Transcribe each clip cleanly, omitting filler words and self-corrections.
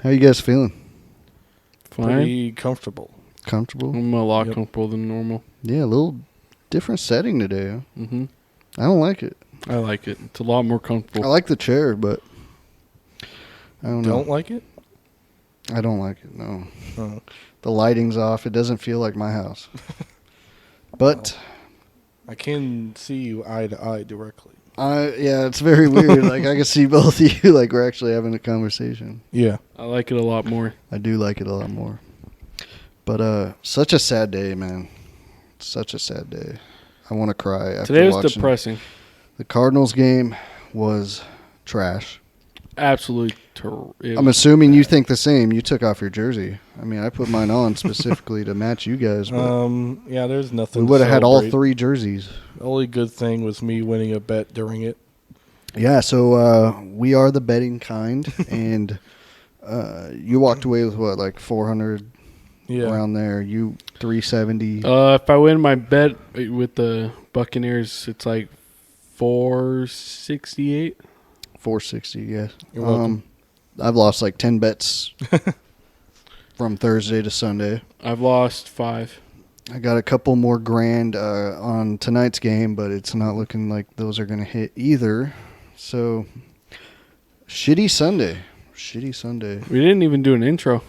How you guys feeling? Fine. Pretty comfortable. Comfortable? I'm a lot comfortable than normal. Yeah, a little different setting today. Huh? Mm-hmm. I don't like it. I like it. It's a lot more comfortable. I like the chair, but I don't know. Don't like it? I don't like it, no. Oh. The lighting's off. It doesn't feel like my house. But I can see you eye to eye directly. yeah, it's very weird. Like, I can see both of you like we're actually having a conversation. Yeah. I like it a lot more. I do like it a lot more. But such a sad day, man. Such a sad day. I want to cry after Today was watching depressing. The Cardinals game was trash. Absolutely. I'm assuming you think the same. You took off your jersey. I mean, I put mine on specifically to match you guys. But yeah, there's nothing. we would have had all celebrate. 3 jerseys. The only good thing was me winning a bet during it. Yeah, so we are the betting kind, and you walked away with what, like 400 around there. You 370. If I win my bet with the Buccaneers, it's like 468. 460, yes. You're welcome. I've lost like 10 bets from Thursday to Sunday. I've lost 5. I got a couple more grand on tonight's game, but it's not looking like those are going to hit either. So, shitty Sunday. Shitty Sunday. We didn't even do an intro.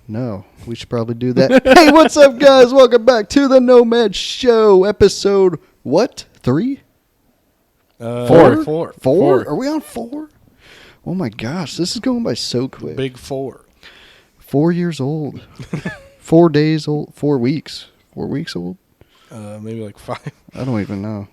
No, we should probably do that. Hey, what's up, guys? Welcome back to the Nomad Show, episode, what, 3? 4. 4? Are we on 4? Oh, my gosh. This is going by so quick. Big 4. 4 years old. 4 days old. 4 weeks. 4 weeks old? Maybe like 5. I don't even know.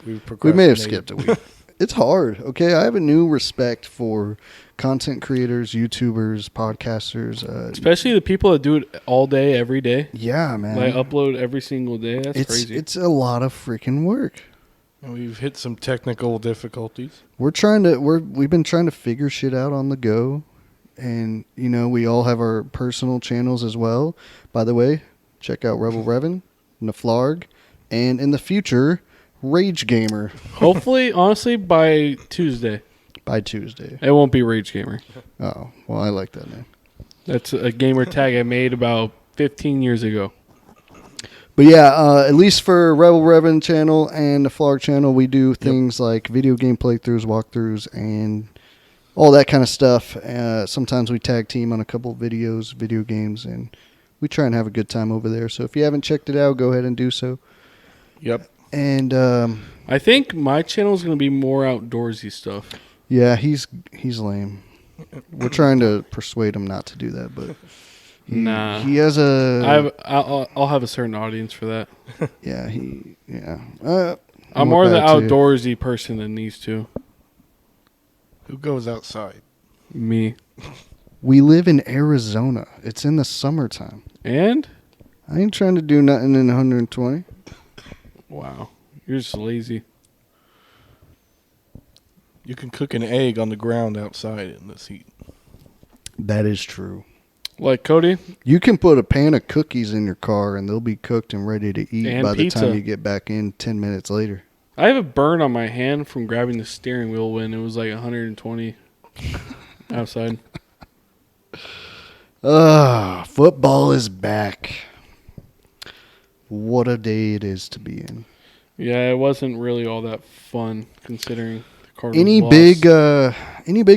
We may have skipped a week. It's hard, okay? I have a new respect for content creators, YouTubers, podcasters. Especially the people that do it all day, every day. Yeah, man. Like upload every single day. That's crazy. It's a lot of freaking work. And we've hit some technical difficulties. We've been trying to figure shit out on the go. And, you know, we all have our personal channels as well. By the way, check out Rebel Revan, Naflarg, and in the future, Rage Gamer. Hopefully, honestly, by Tuesday. By Tuesday. It won't be Rage Gamer. Oh, well, I like that name. That's a gamer tag I made about 15 years ago. But yeah, at least for Rebel Revan channel and the Flarg channel, we do things like video game playthroughs, walkthroughs, and all that kind of stuff. Sometimes we tag team on a couple of videos, video games, and we try and have a good time over there. So if you haven't checked it out, go ahead and do so. Yep. And I think my channel is going to be more outdoorsy stuff. yeah, he's lame. We're trying to persuade him not to do that, but Nah. he has a I'll have a certain audience for that. yeah. I'm more the outdoorsy person than these two. Who goes outside? Me. We live in Arizona. It's in the summertime. And? I ain't trying to do nothing in 120. Wow. You're just lazy. You can cook an egg on the ground outside in this heat. That is true. Like Cody? You can put a pan of cookies in your car and they'll be cooked and ready to eat And by pizza. the time you get back in 10 minutes later. I have a burn on my hand from grabbing the steering wheel when it was like 120 outside. Football is back. What a day it is to be in. Yeah, it wasn't really all that fun considering the Cardinals Any lost. big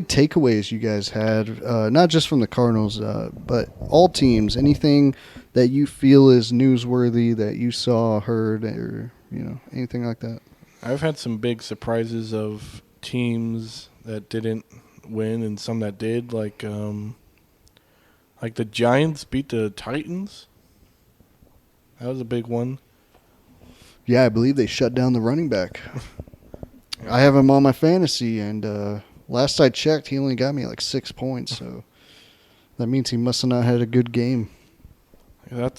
takeaways you guys had? Not just from the Cardinals, but all teams. Anything that you feel is newsworthy that you saw, heard, or anything like that? I've had some big surprises of teams that didn't win and some that did. Like the Giants beat the Titans. That was a big one. Yeah, I believe they shut down the running back. I have him on my fantasy, and last I checked, he only got me like 6 points. So that means he must have not had a good game. I thought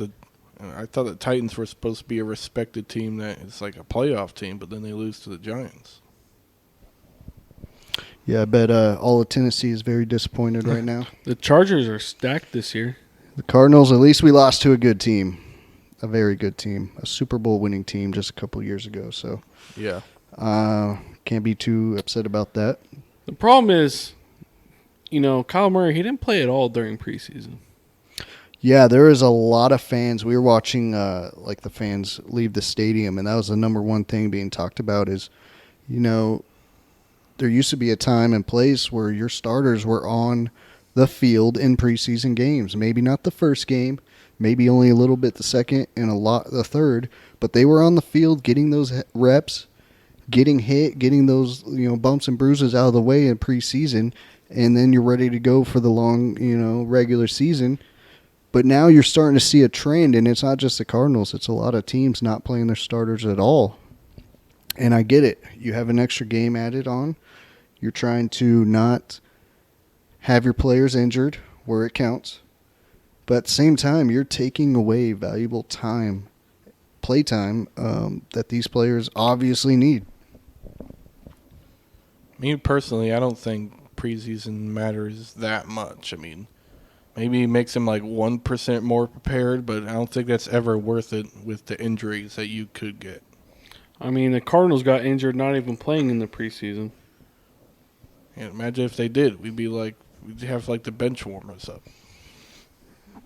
the Titans were supposed to be a respected team that is like a playoff team, but then they lose to the Giants. Yeah, I bet all of Tennessee is very disappointed right now. The Chargers are stacked this year. The Cardinals, at least we lost to a good team. A very good team. A Super Bowl winning team just a couple years ago. So Yeah. can't be too upset about that. The problem is Kyle Murray, he didn't play at all during preseason. Yeah, there is a lot of fans. We were watching like the fans leave the stadium, and that was the number one thing being talked about is, there used to be a time and place where your starters were on the field in preseason games. Maybe not the first game, maybe only a little bit the second and a lot the third, but they were on the field getting those reps, getting hit, getting those bumps and bruises out of the way in preseason, and then you're ready to go for the long regular season. But now you're starting to see a trend, and it's not just the Cardinals. It's a lot of teams not playing their starters at all. And I get it. You have an extra game added on. You're trying to not have your players injured where it counts. But at the same time, you're taking away valuable time, play time, that these players obviously need. Me personally, I don't think preseason matters that much. I mean, maybe it makes him like 1% more prepared, but I don't think that's ever worth it with the injuries that you could get. I mean, the Cardinals got injured not even playing in the preseason. And imagine if they did. We'd have like the bench warmers up.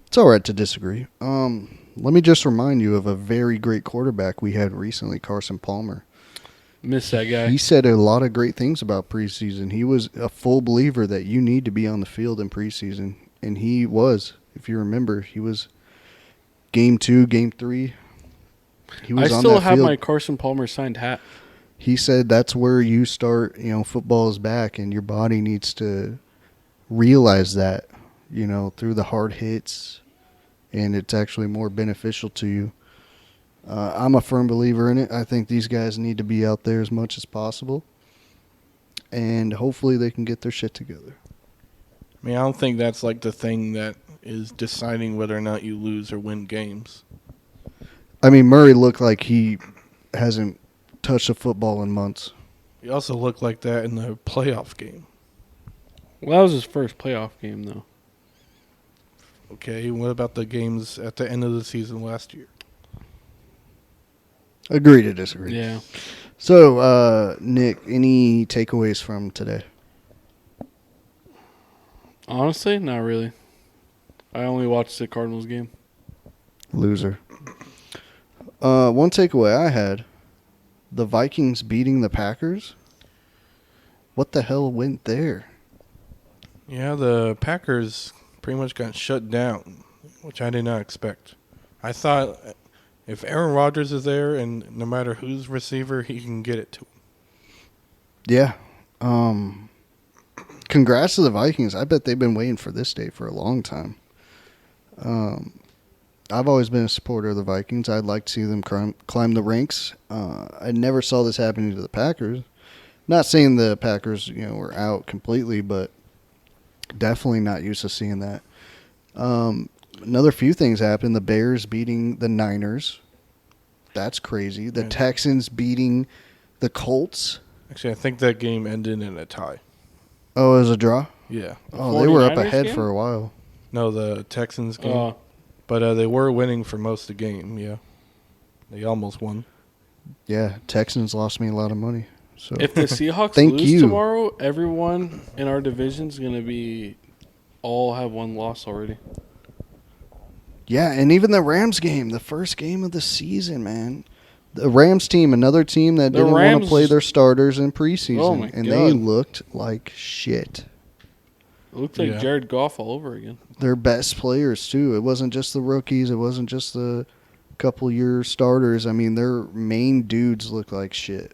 It's all right to disagree. Let me just remind you of a very great quarterback we had recently, Carson Palmer. Miss that guy. He said a lot of great things about preseason. He was a full believer that you need to be on the field in preseason. And he was. If you remember, he was game 2, game 3. He was I on still that have field. my Carson Palmer signed hat. He said that's where you start, football is back, and your body needs to realize that, through the hard hits, and it's actually more beneficial to you. I'm a firm believer in it. I think these guys need to be out there as much as possible, and hopefully they can get their shit together. I mean, I don't think that's like the thing that is deciding whether or not you lose or win games. I mean, Murray looked like he hasn't touched a football in months. He also looked like that in the playoff game. Well, that was his first playoff game, though. Okay, what about the games at the end of the season last year? Agree to disagree. Yeah. So, Nick, any takeaways from today? Honestly, not really. I only watched the Cardinals game. Loser. One takeaway I had, the Vikings beating the Packers. What the hell went there? Yeah, the Packers pretty much got shut down, which I did not expect. I thought if Aaron Rodgers is there and no matter whose receiver, he can get it to him. Yeah. Congrats to the Vikings. I bet they've been waiting for this day for a long time. I've always been a supporter of the Vikings. I'd like to see them climb the ranks. I never saw this happening to the Packers. Not saying the Packers, were out completely, but definitely not used to seeing that. Another few things happened. The Bears beating the Niners. That's crazy. The Texans beating the Colts. Actually, I think that game ended in a tie. Oh, it was a draw? Yeah. Oh, they were up 49ers ahead game? for a while. No, the Texans game. But they were winning for most of the game, yeah. They almost won. Yeah, Texans lost me a lot of money. So If the Seahawks Thank lose you. tomorrow, everyone in our division is going to be all have one loss already. yeah, and even the Rams game, the first game of the season, man. The Rams team, another team that The didn't want to Rams- play their starters in preseason, Oh, my and God. they looked like shit. It looks like Yeah. Jared Goff all over again. Their best players too. It wasn't just the rookies. It wasn't just the couple year starters. I mean, their main dudes look like shit.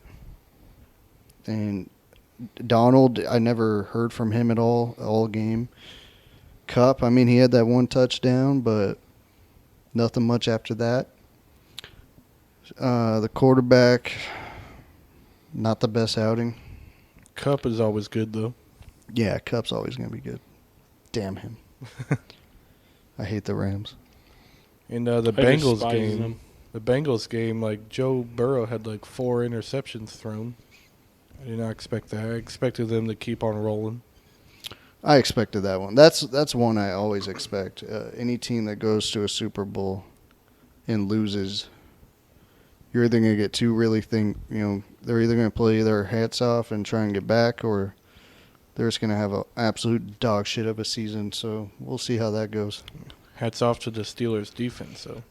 And Donald, I never heard from him at all game. Cup, I mean, he had that one touchdown, but nothing much after that. The quarterback, not the best outing. Cup is always good, though. Yeah, Cup's always going to be good. Damn him. I hate the Rams. And the I Bengals despise game, them. like Joe Burrow had like 4 interceptions thrown. I did not expect that. I expected them to keep on rolling. I expected that one. That's one I always expect. Any team that goes to a Super Bowl and loses, you're either going to get they're either going to play their hats off and try and get back, or they're just going to have an absolute dog shit of a season. So we'll see how that goes. Hats off to the Steelers defense, though.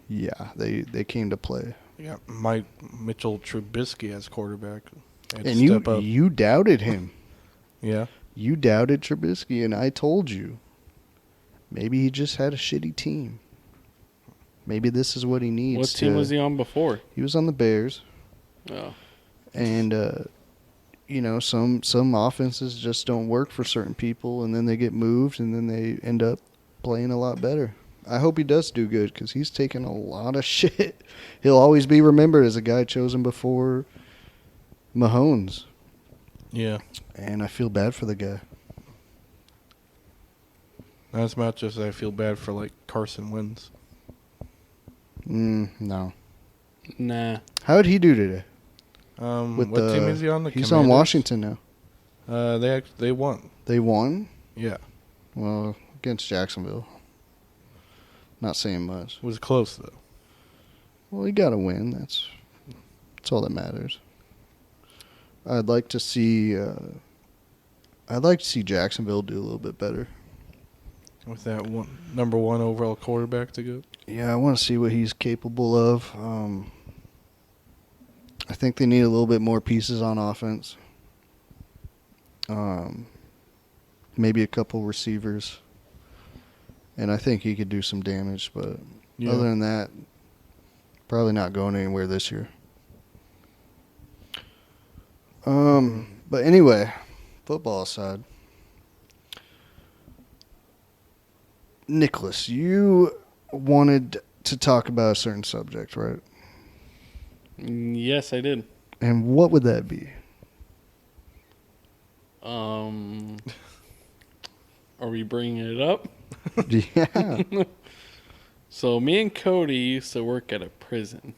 Yeah, they came to play. Yeah, Mike Mitchell Trubisky as quarterback. Had to And step up. you doubted him. Yeah. You doubted Trubisky, and I told you. Maybe he just had a shitty team. Maybe this is what he needs. What team was he on before? He was on the Bears. Oh. And, you know, some offenses just don't work for certain people, and then they get moved, and then they end up playing a lot better. I hope he does do good because he's taken a lot of shit. He'll always be remembered as a guy chosen before Mahomes. Yeah. And I feel bad for the guy. Not as much as I feel bad for, like, Carson Wentz. No. Nah. How did he do today? What team is he on? He's on Washington now. They won. They won? Yeah. Well, against Jacksonville. Not saying much. It was close, though. Well, he got to win. That's all that matters. I'd like to see Jacksonville do a little bit better. With that number one overall quarterback to go. Yeah, I want to see what he's capable of. I think they need a little bit more pieces on offense. Maybe a couple receivers. And I think he could do some damage, but other than that, probably not going anywhere this year. But anyway, football aside. Nicholas, you wanted to talk about a certain subject, right? Yes, I did. And what would that be? Are we bringing it up? Yeah. So me and Cody used to work at a prison.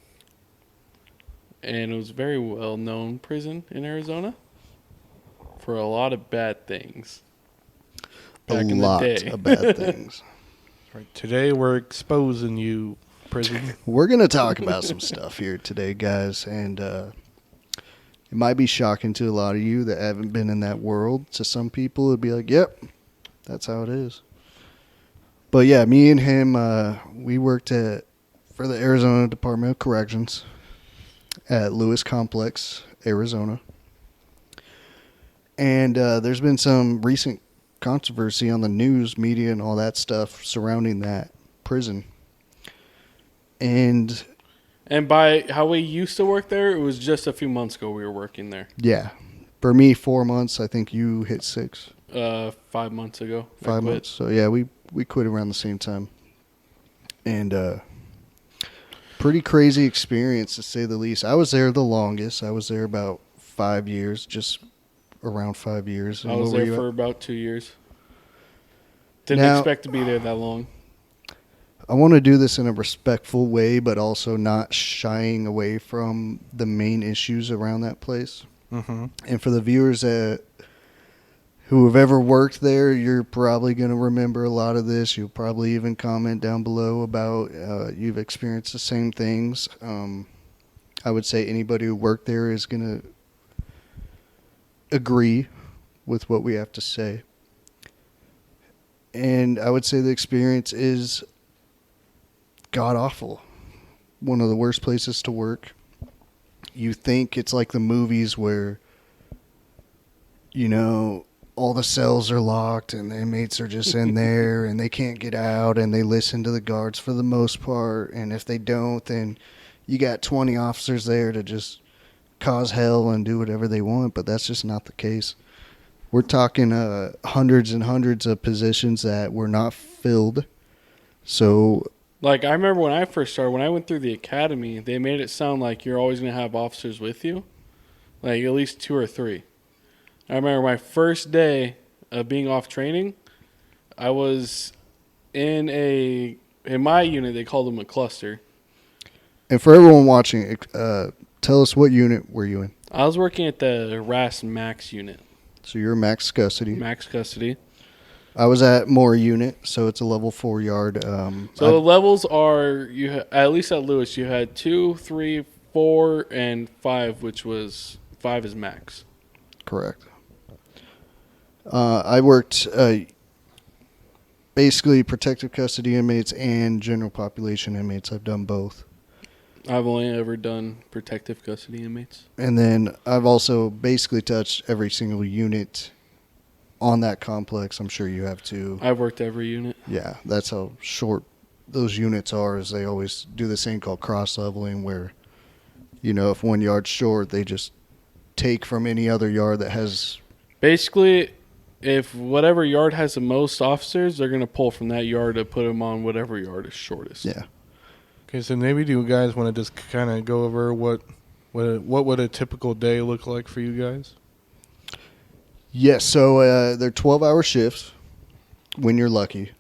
And it was a very well-known prison in Arizona for a lot of bad things. Back in the day. Of bad things. Right. Today we're exposing you, prison. We're going to talk about some stuff here today, guys. And it might be shocking to a lot of you that haven't been in that world. To some people, it'd be like, yep, that's how it is. But yeah, me and him, we worked for the Arizona Department of Corrections at Lewis Complex, Arizona. And there's been some recent controversy on the news, media, and all that stuff surrounding that prison. And by how we used to work there, it was just a few months ago we were working there. yeah, for me, 4 months. I think you hit 6. 5 months ago. 5 months. So yeah, we quit around the same time. And pretty crazy experience, to say the least. I was there the longest. I was there about 5 years, just around 5 years. I was there for about 2 years. Didn't expect to be there that long. I want to do this in a respectful way, but also not shying away from the main issues around that place. Mm-hmm. And for the viewers who have ever worked there, you're probably going to remember a lot of this. You'll probably even comment down below about you've experienced the same things. I would say anybody who worked there is going to agree with what we have to say. And I would say the experience is god-awful. One of the worst places to work. You think it's like the movies where, you know, all the cells are locked and the inmates are just in there and they can't get out and they listen to the guards for the most part. And if they don't, then you got 20 officers there to just cause hell and do whatever they want. But that's just not the case. We're talking hundreds and hundreds of positions that were not filled. So, like, I remember when I first started, when I went through the academy, they made it sound like you're always going to have officers with you. Like, at least 2 or 3. I remember my first day of being off training, I was in my unit, they called them a cluster. and for everyone watching, tell us, what unit were you in? I was working at the RAS Max unit. So you're max custody. Max custody. I was at Moore unit, so it's a level 4 yard. So the levels are, at least at Lewis, you had 2, 3, 4, and 5, which was 5 is max. Correct. I worked basically protective custody inmates and general population inmates. I've done both. I've only ever done protective custody inmates. And then I've also basically touched every single unit on that complex. I'm sure you have too. I've worked every unit. Yeah, that's how short those units are. Is they always do this thing called cross leveling, where if 1 yard's short, they just take from any other yard that has. Basically, if whatever yard has the most officers, they're going to pull from that yard to put them on whatever yard is shortest. Yeah. Okay, so maybe do you guys want to just kind of go over what would a typical day look like for you guys? Yes, so they're 12-hour shifts when you're lucky.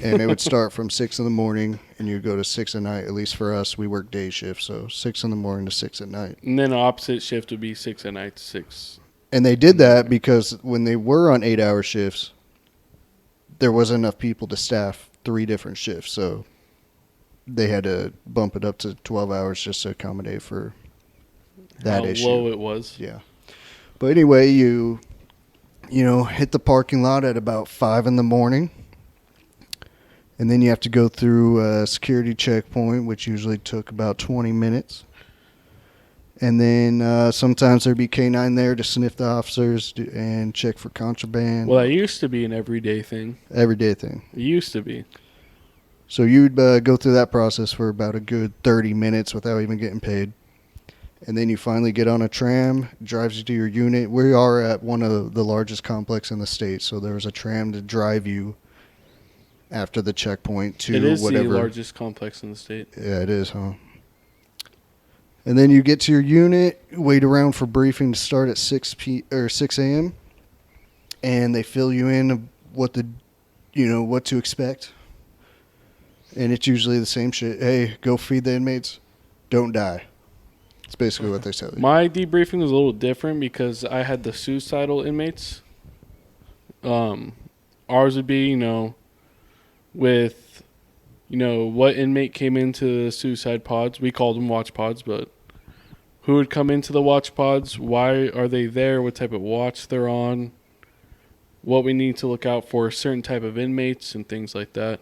And it would start from 6 in the morning and you go to 6 at night. At least for us, we work day shift, so 6 in the morning to 6 at night. And then the opposite shift would be 6 at night to 6. And they did that because when they were on 8-hour shifts, there wasn't enough people to staff 3 different shifts. So they had to bump it up to 12 hours just to accommodate for that How issue. low it was. Yeah. But anyway, you hit the parking lot at about 5 in the morning. And then you have to go through a security checkpoint, which usually took about 20 minutes. And then sometimes there'd be K-9 there to sniff the officers and check for contraband. Well, that used to be an everyday thing. Everyday thing. It used to be. So you'd go through that process for about a good 30 minutes without even getting paid. And then you finally get on a tram, drives you to your unit. We are at one of the largest complexes in the state, so there's a tram to drive you after the checkpoint to It is whatever. the largest complex in the state. Yeah, it is, huh? And then you get to your unit, wait around for briefing to start at 6 a.m. And they fill you in what to expect. And it's usually the same shit. Hey, go feed the inmates. Don't die. It's basically what they tell you. My debriefing was a little different because I had the suicidal inmates. Ours would be, with, what inmate came into the suicide pods. We called them watch pods, but who would come into the watch pods? Why are they there? What type of watch they're on? What we need to look out for certain type of inmates and things like that.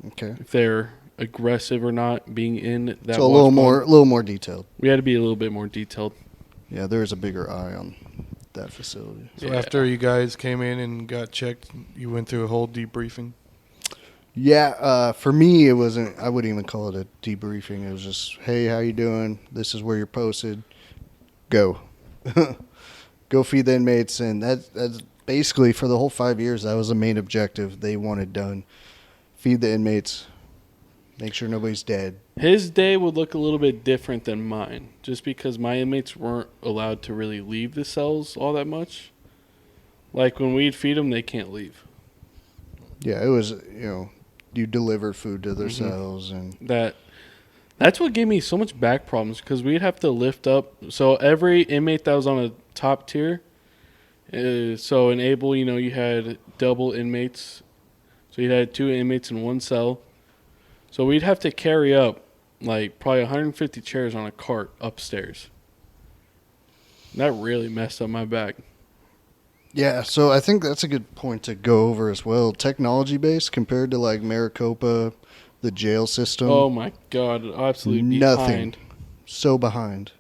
Okay. If they're aggressive or not being in that. So a watch little more detailed. We had to be a little bit more detailed. Yeah, there is a bigger eye on that facility. So after you guys came in and got checked, you went through a whole debriefing? Yeah, for me, it wasn't. I wouldn't even call it a debriefing. It was just, hey, how you doing? This is where you're posted. Go, go feed the inmates, and that's basically for the whole 5 years. That was the main objective they wanted done. Feed the inmates, make sure nobody's dead. His day would look a little bit different than mine, just because my inmates weren't allowed to really leave the cells all that much. Like when we'd feed them, they can't leave. Yeah, it was, you deliver food to their cells. And That's what gave me so much back problems, because we'd have to lift up. So every inmate that was on a top tier, so in Able, you had double inmates. So you had 2 inmates in one cell. So we'd have to carry up like probably 150 chairs on a cart upstairs. That really messed up my back. yeah, so I think that's a good point to go over as well. Technology based compared to like Maricopa, the jail system. Oh my God, absolutely Nothing. behind. So behind.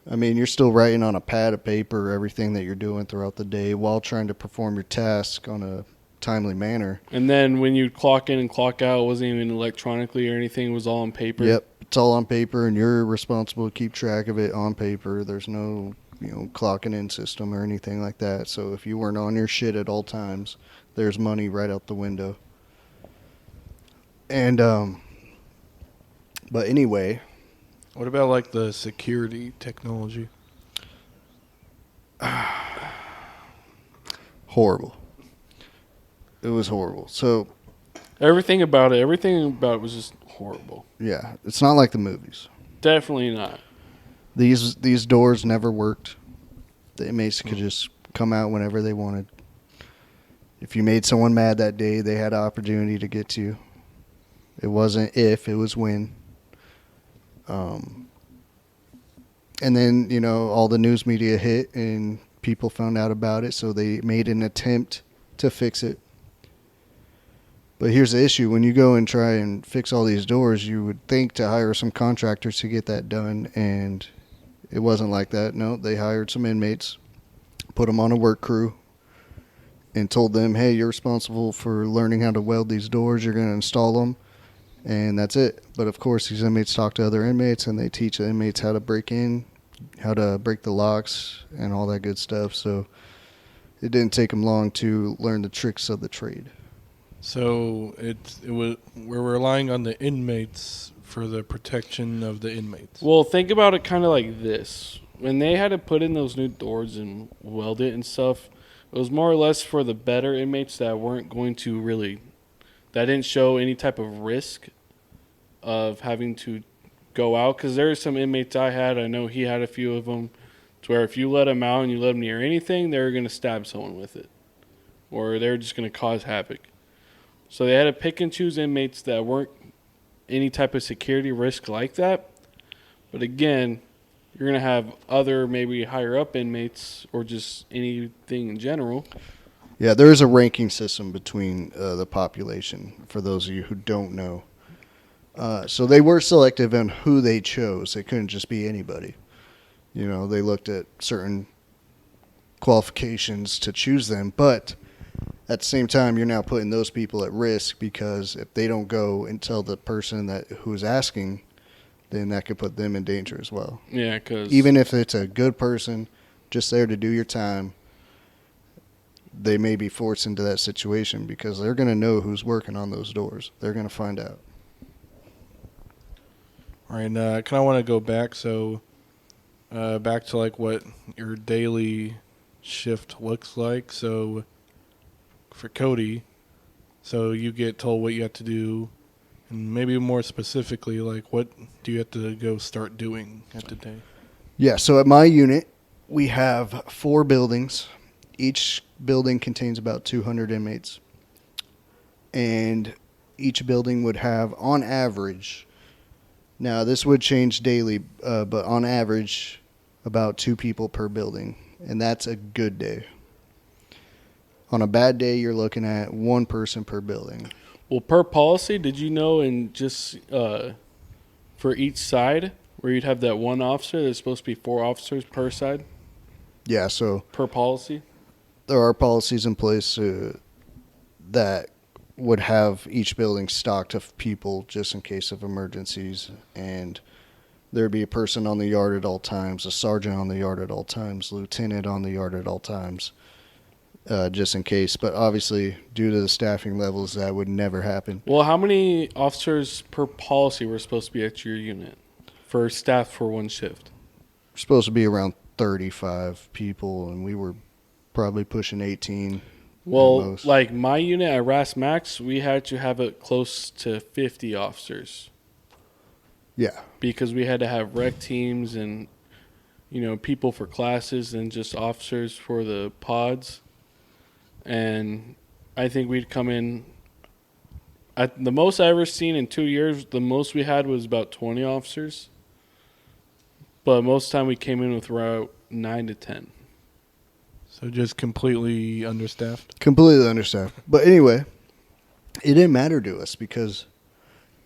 I mean, you're still writing on a pad of paper everything that you're doing throughout the day while trying to perform your task on a timely manner. And then when you'd clock in and clock out, it wasn't even electronically or anything. It was all on paper. Yep, it's all on paper, and you're responsible to keep track of it on paper. There's no, clocking in system or anything like that. So if you weren't on your shit at all times, there's money right out the window. And but anyway, What about like the security technology? horrible. It was horrible. So Everything about it was just horrible. yeah, it's not like the movies. Definitely not. These doors never worked. The inmates could just come out whenever they wanted. If you made someone mad that day, they had an opportunity to get to you. It wasn't if, it was when. And then, all the news media hit and people found out about it, so they made an attempt to fix it. But here's the issue. When you go and try and fix all these doors, you would think to hire some contractors to get that done, and it wasn't like that. No, they hired some inmates, put them on a work crew, and told them, hey, you're responsible for learning how to weld these doors. You're going to install them, and that's it. But, of course, these inmates talk to other inmates, and they teach the inmates how to break in, how to break the locks, and all that good stuff. So it didn't take them long to learn the tricks of the trade. So we're relying on the inmates for the protection of the inmates. Well, think about it kind of like this. When they had to put in those new doors and weld it and stuff, it was more or less for the better inmates that weren't going to that didn't show any type of risk of having to go out. Because there are some inmates I know he had a few of them, to where if you let them out and you let them near anything, they're going to stab someone with it. Or they're just going to cause havoc. So they had to pick and choose inmates that weren't any type of security risk like that. But again, you're going to have other maybe higher up inmates or just anything in general. Yeah, there is a ranking system between the population, for those of you who don't know. So they were selective in who they chose. They couldn't just be anybody. You know, they looked at certain qualifications to choose them, but at the same time, you're now putting those people at risk, because if they don't go and tell the person who's asking, then that could put them in danger as well. Yeah, because even if it's a good person just there to do your time, they may be forced into that situation because they're going to know who's working on those doors. They're going to find out. All right, I kind of want to go back. So back to like what your daily shift looks like. So for Cody, so you get told what you have to do, and maybe more specifically, like what do you have to go start doing at the day? Yeah, so at my unit, we have 4 buildings. Each building contains about 200 inmates. And each building would have, on average, now this would change daily, but on average, about 2 people per building. And that's a good day. On a bad day, you're looking at 1 person per building. Well, per policy, did you know, and just for each side, where you'd have that one officer, there's supposed to be 4 officers per side? Yeah, so Per policy? there are policies in place that would have each building stocked of people just in case of emergencies. And there'd be a person on the yard at all times, a sergeant on the yard at all times, lieutenant on the yard at all times. Just in case. But obviously, due to the staffing levels, that would never happen. Well, how many officers per policy were supposed to be at your unit for staff for one shift? We're supposed to be around 35 people, and we were probably pushing 18. Well, like my unit at RAS Max, we had to have it close to 50 officers. Yeah. Because we had to have rec teams and, people for classes and just officers for the pods. And I think we'd come in at the most I ever seen in 2 years. The most we had was about 20 officers, but most of the time we came in with around 9 to 10. So just completely understaffed? Completely understaffed. But anyway, it didn't matter to us because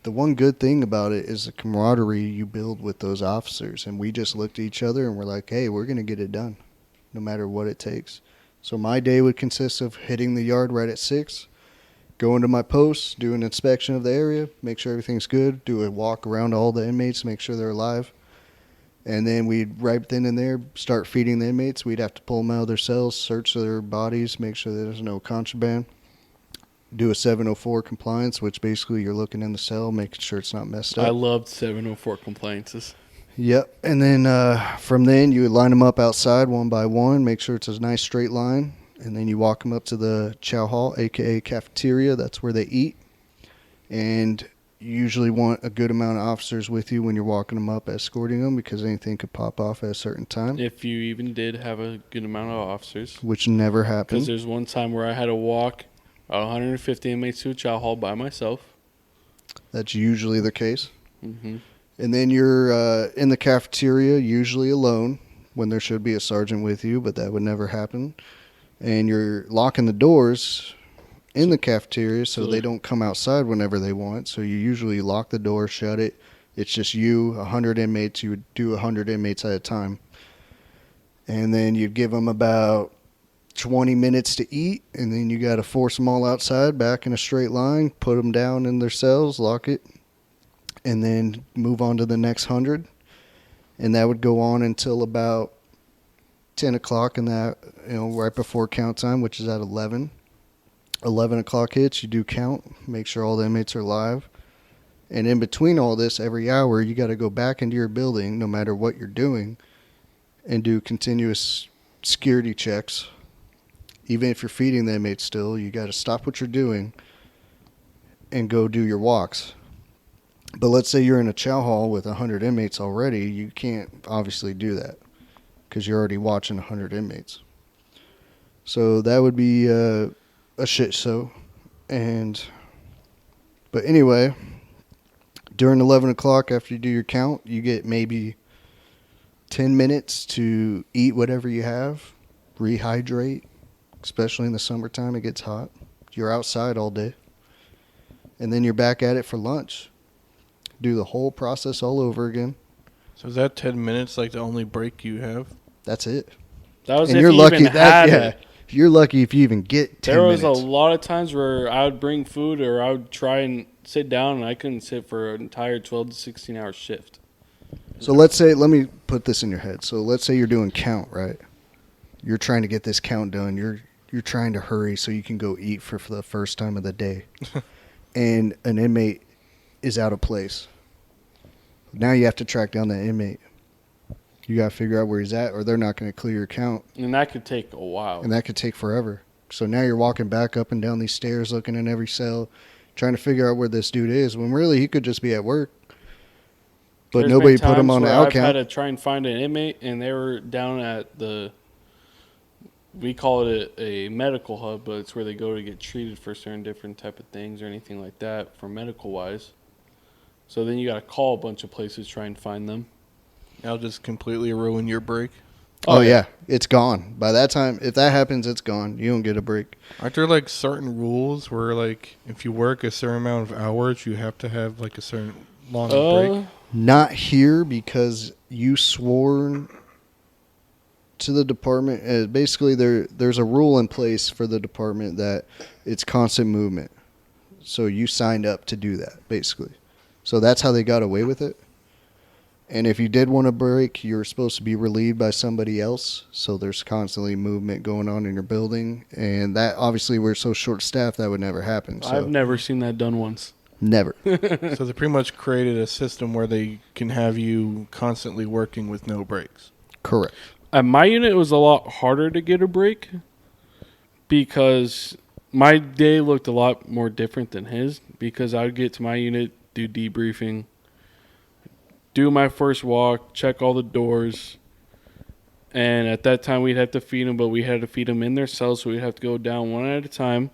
the one good thing about it is the camaraderie you build with those officers. And we just looked at each other and we're like, hey, we're going to get it done no matter what it takes. So my day would consist of hitting the yard right at 6, going to my post, do an inspection of the area, make sure everything's good, do a walk around all the inmates, make sure they're alive. And then we'd right then and there start feeding the inmates. We'd have to pull them out of their cells, search their bodies, make sure there's no contraband. Do a 704 compliance, which basically you're looking in the cell, making sure it's not messed up. I loved 704 compliances. Yep. And then from then you would line them up outside one by one, make sure it's a nice straight line. And then you walk them up to the chow hall, a.k.a. cafeteria. That's where they eat. And you usually want a good amount of officers with you when you're walking them up, escorting them, because anything could pop off at a certain time. If you even did have a good amount of officers. Which never happened. Because there's one time where I had to walk 150 inmates to a chow hall by myself. That's usually the case. Mm-hmm. And then you're in the cafeteria, usually alone, when there should be a sergeant with you, but that would never happen. And you're locking the doors in the cafeteria so they don't come outside whenever they want. So you usually lock the door, shut it. It's just you, 100 inmates. You would do 100 inmates at a time. And then you'd give them about 20 minutes to eat, and then you got to force them all outside, back in a straight line, put them down in their cells, lock it, and then move on to the next 100. And that would go on until about 10 o'clock, and that, right before count time, which is at 11. 11 o'clock hits, you do count, make sure all the inmates are alive. And in between all this, every hour, you got to go back into your building, no matter what you're doing, and do continuous security checks. Even if you're feeding the inmates still, you got to stop what you're doing and go do your walks. But let's say you're in a chow hall with 100 inmates already, you can't obviously do that because you're already watching 100 inmates. So that would be a shit show. But anyway, during 11 o'clock after you do your count, you get maybe 10 minutes to eat whatever you have, rehydrate, especially in the summertime. It gets hot. You're outside all day. And then you're back at it for lunch. Do the whole process all over again. So is that 10 minutes like the only break you have? That's it. That was And if you're you lucky even had it. You're lucky if you even get 10 There was minutes. a lot of times where I would bring food or I would try and sit down, and I couldn't sit for an entire 12 to 16 hour shift. So let me put this in your head. So let's say you're doing count, right? You're trying to get this count done. You're trying to hurry so you can go eat for the first time of the day. And an inmate is out of place. Now you have to track down that inmate. You got to figure out where he's at, or they're not going to clear your count. And that could take a while. And that could take forever. So now you're walking back up and down these stairs, looking in every cell, trying to figure out where this dude is, when really he could just be at work. But There's nobody been put him times on the where out I've had count. to try and find an inmate, and they were down at we call it a medical hub, but it's where they go to get treated for certain different type of things or anything like that for medical wise. So then you got to call a bunch of places, try and find them. That'll just completely ruin your break. Oh, yeah. It's gone. By that time, if that happens, it's gone. You don't get a break. Aren't there like certain rules where like if you work a certain amount of hours, you have to have like a certain long break? Not here, because you swore to the department. Basically, there's a rule in place for the department that it's constant movement. So you signed up to do that, basically. So that's how they got away with it. And if you did want a break, you're supposed to be relieved by somebody else. So there's constantly movement going on in your building. And that, obviously, we're so short-staffed, that would never happen. So I've never seen that done once. never. So they pretty much created a system where they can have you constantly working with no breaks. Correct. At my unit, it was a lot harder to get a break because my day looked a lot more different than his, because I would get to my unit, do debriefing, do my first walk, check all the doors, and at that time we'd have to feed them, but we had to feed them in their cells, so we'd have to go down one at a time.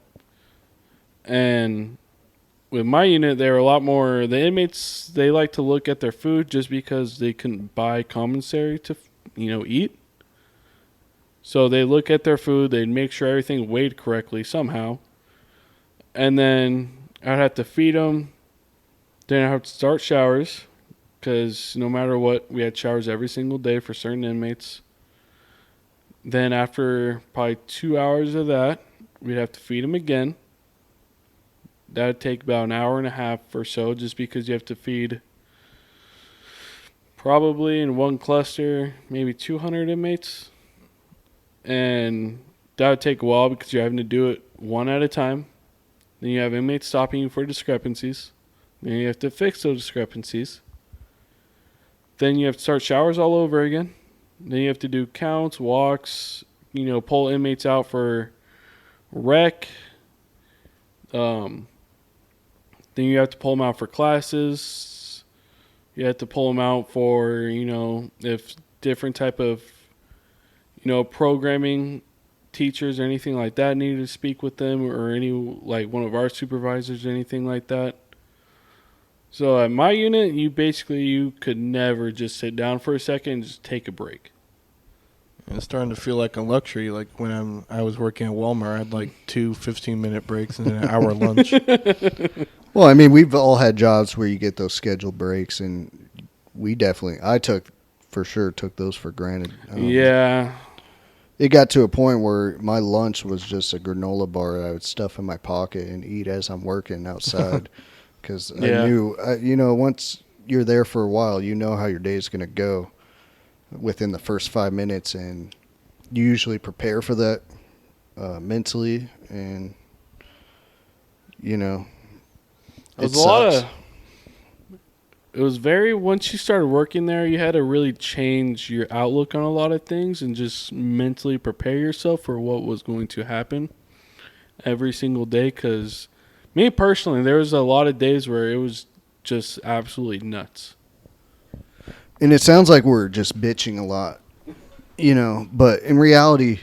And with my unit, they were a lot more, the inmates, they like to look at their food just because they couldn't buy commissary to, eat. So they look at their food, they'd make sure everything weighed correctly somehow. And then I'd have to feed them. Then I'd have to start showers, because no matter what, we had showers every single day for certain inmates. Then after probably 2 hours of that, we'd have to feed them again. That would take about an hour and a half or so, just because you have to feed probably in one cluster, maybe 200 inmates. And that would take a while because you're having to do it one at a time. Then you have inmates stopping you for discrepancies. Then you have to fix those discrepancies. Then you have to start showers all over again. Then you have to do counts, walks, pull inmates out for rec. Then you have to pull them out for classes. You have to pull them out for, if different type of, programming teachers or anything like that needed to speak with them, or one of our supervisors or anything like that. So at my unit, you could never just sit down for a second and just take a break. It's starting to feel like a luxury. Like when I was working at Walmart, I had like 2 15-minute breaks and then an hour lunch. Well, I mean, we've all had jobs where you get those scheduled breaks, and I for sure took those for granted. Yeah. It got to a point where my lunch was just a granola bar that I would stuff in my pocket and eat as I'm working outside. Because I Yeah. knew, once you're there for a while, you know how your day is going to go within the first 5 minutes, and you usually prepare for that mentally, and It it was a lot sucks. of. It was very. Once you started working there, you had to really change your outlook on a lot of things and just mentally prepare yourself for what was going to happen every single day. Because me personally, there was a lot of days where it was just absolutely nuts. And it sounds like we're just bitching a lot, but in reality,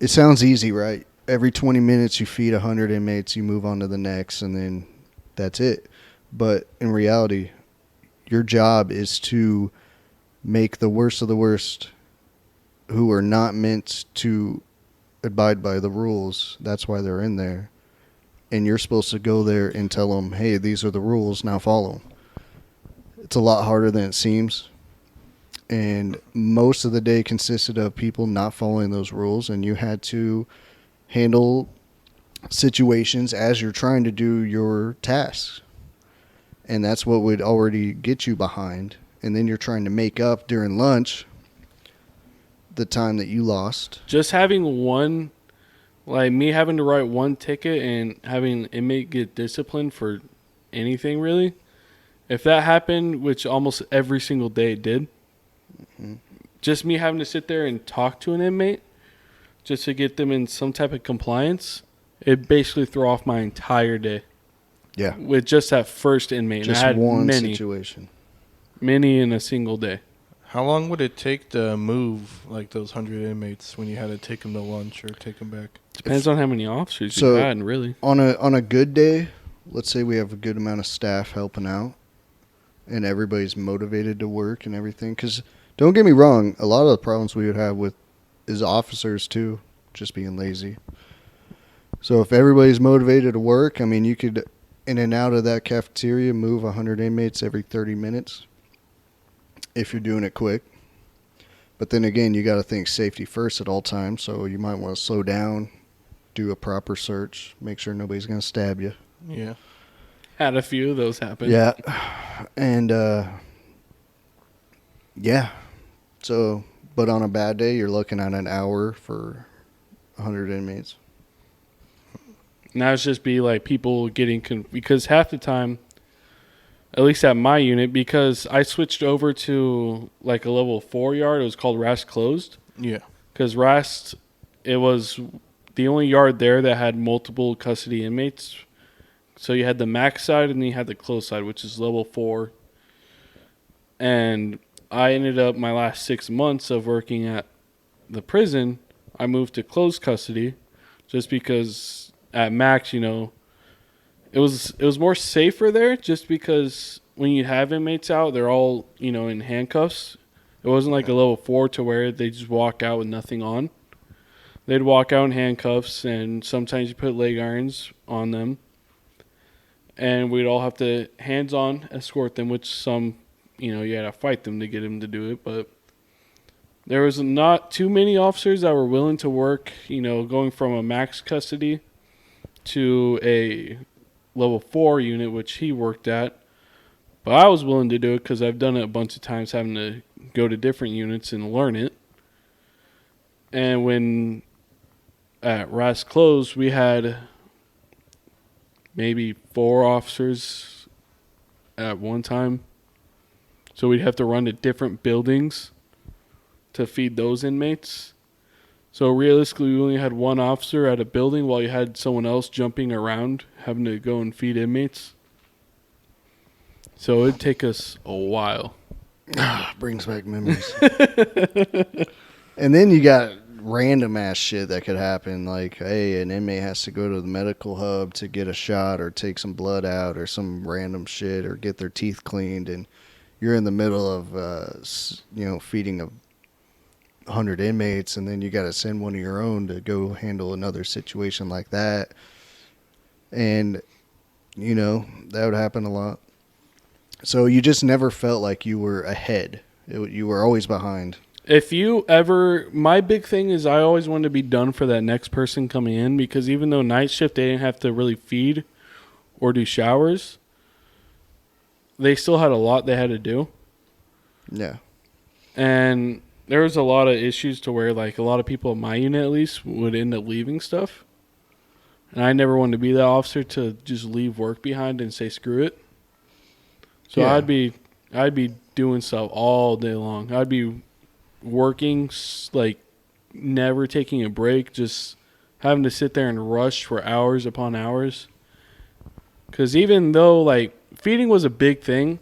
it sounds easy, right? Every 20 minutes you feed 100 inmates, you move on to the next, and then that's it. But in reality, your job is to make the worst of the worst who are not meant to abide by the rules. That's why they're in there. And you're supposed to go there and tell them, hey, these are the rules, now follow them. It's a lot harder than it seems. And most of the day consisted of people not following those rules, and you had to handle situations as you're trying to do your tasks. And that's what would already get you behind. And then you're trying to make up during lunch the time that you lost. Just having one, like me having to write one ticket and having an inmate get disciplined for anything really. If that happened, which almost every single day it did, just me having to sit there and talk to an inmate just to get them in some type of compliance, it basically threw off my entire day. Yeah. With just that first inmate. Just and I had one situation. many in a single day. How long would it take to move like those 100 inmates when you had to take them to lunch or take them back? Depends on how many officers So- you had, really. On a good day, let's say we have a good amount of staff helping out, and everybody's motivated to work and everything. Because don't get me wrong, a lot of the problems we would have with is officers too, just being lazy. So if everybody's motivated to work, I mean, you could in and out of that cafeteria move 100 inmates every 30 minutes if you're doing it quick. But then again, you got to think safety first at all times, so you might want to slow down, do a proper search, make sure nobody's going to stab you. Yeah. Had a few of those happen. Yeah. And yeah. So, but on a bad day, you're looking at an hour for 100 inmates. Now it's just be like people getting because half the time, at least at my unit, because I switched over to like a level 4 yard. It was called RAST closed. Yeah. Because RAST, it was the only yard there that had multiple custody inmates. So you had the max side and then you had the closed side, which is level 4. And I ended up my last 6 months of working at the prison, I moved to closed custody just because at max, it was more safer there just because when you have inmates out, they're all, in handcuffs. It wasn't like a level 4 to where they just walk out with nothing on. They'd walk out in handcuffs, and sometimes you put leg irons on them. And we'd all have to hands-on escort them, which some, you had to fight them to get them to do it. But there was not too many officers that were willing to work, going from a max custody to a level 4 unit, which he worked at. But I was willing to do it because I've done it a bunch of times, having to go to different units and learn it. And when at RAS closed, we had maybe 4 officers at one time. So we'd have to run to different buildings to feed those inmates. So realistically, we only had 1 officer at a building while you had someone else jumping around, having to go and feed inmates. So it'd take us a while. Brings back memories. And then you got random ass shit that could happen, like, hey, an inmate has to go to the medical hub to get a shot or take some blood out or some random shit or get their teeth cleaned, and you're in the middle of feeding 100 inmates, and then you got to send one of your own to go handle another situation like that. And, that would happen a lot. So you just never felt like you were ahead. You were always behind. If you ever, my big thing is I always wanted to be done for that next person coming in, because even though night shift they didn't have to really feed or do showers, they still had a lot they had to do. Yeah. And there was a lot of issues to where, like, a lot of people in my unit at least would end up leaving stuff. And I never wanted to be that officer to just leave work behind and say screw it. So Yeah. I'd be doing stuff all day long. I'd be working, like, never taking a break, just having to sit there and rush for hours upon hours. Because even though, like, feeding was a big thing,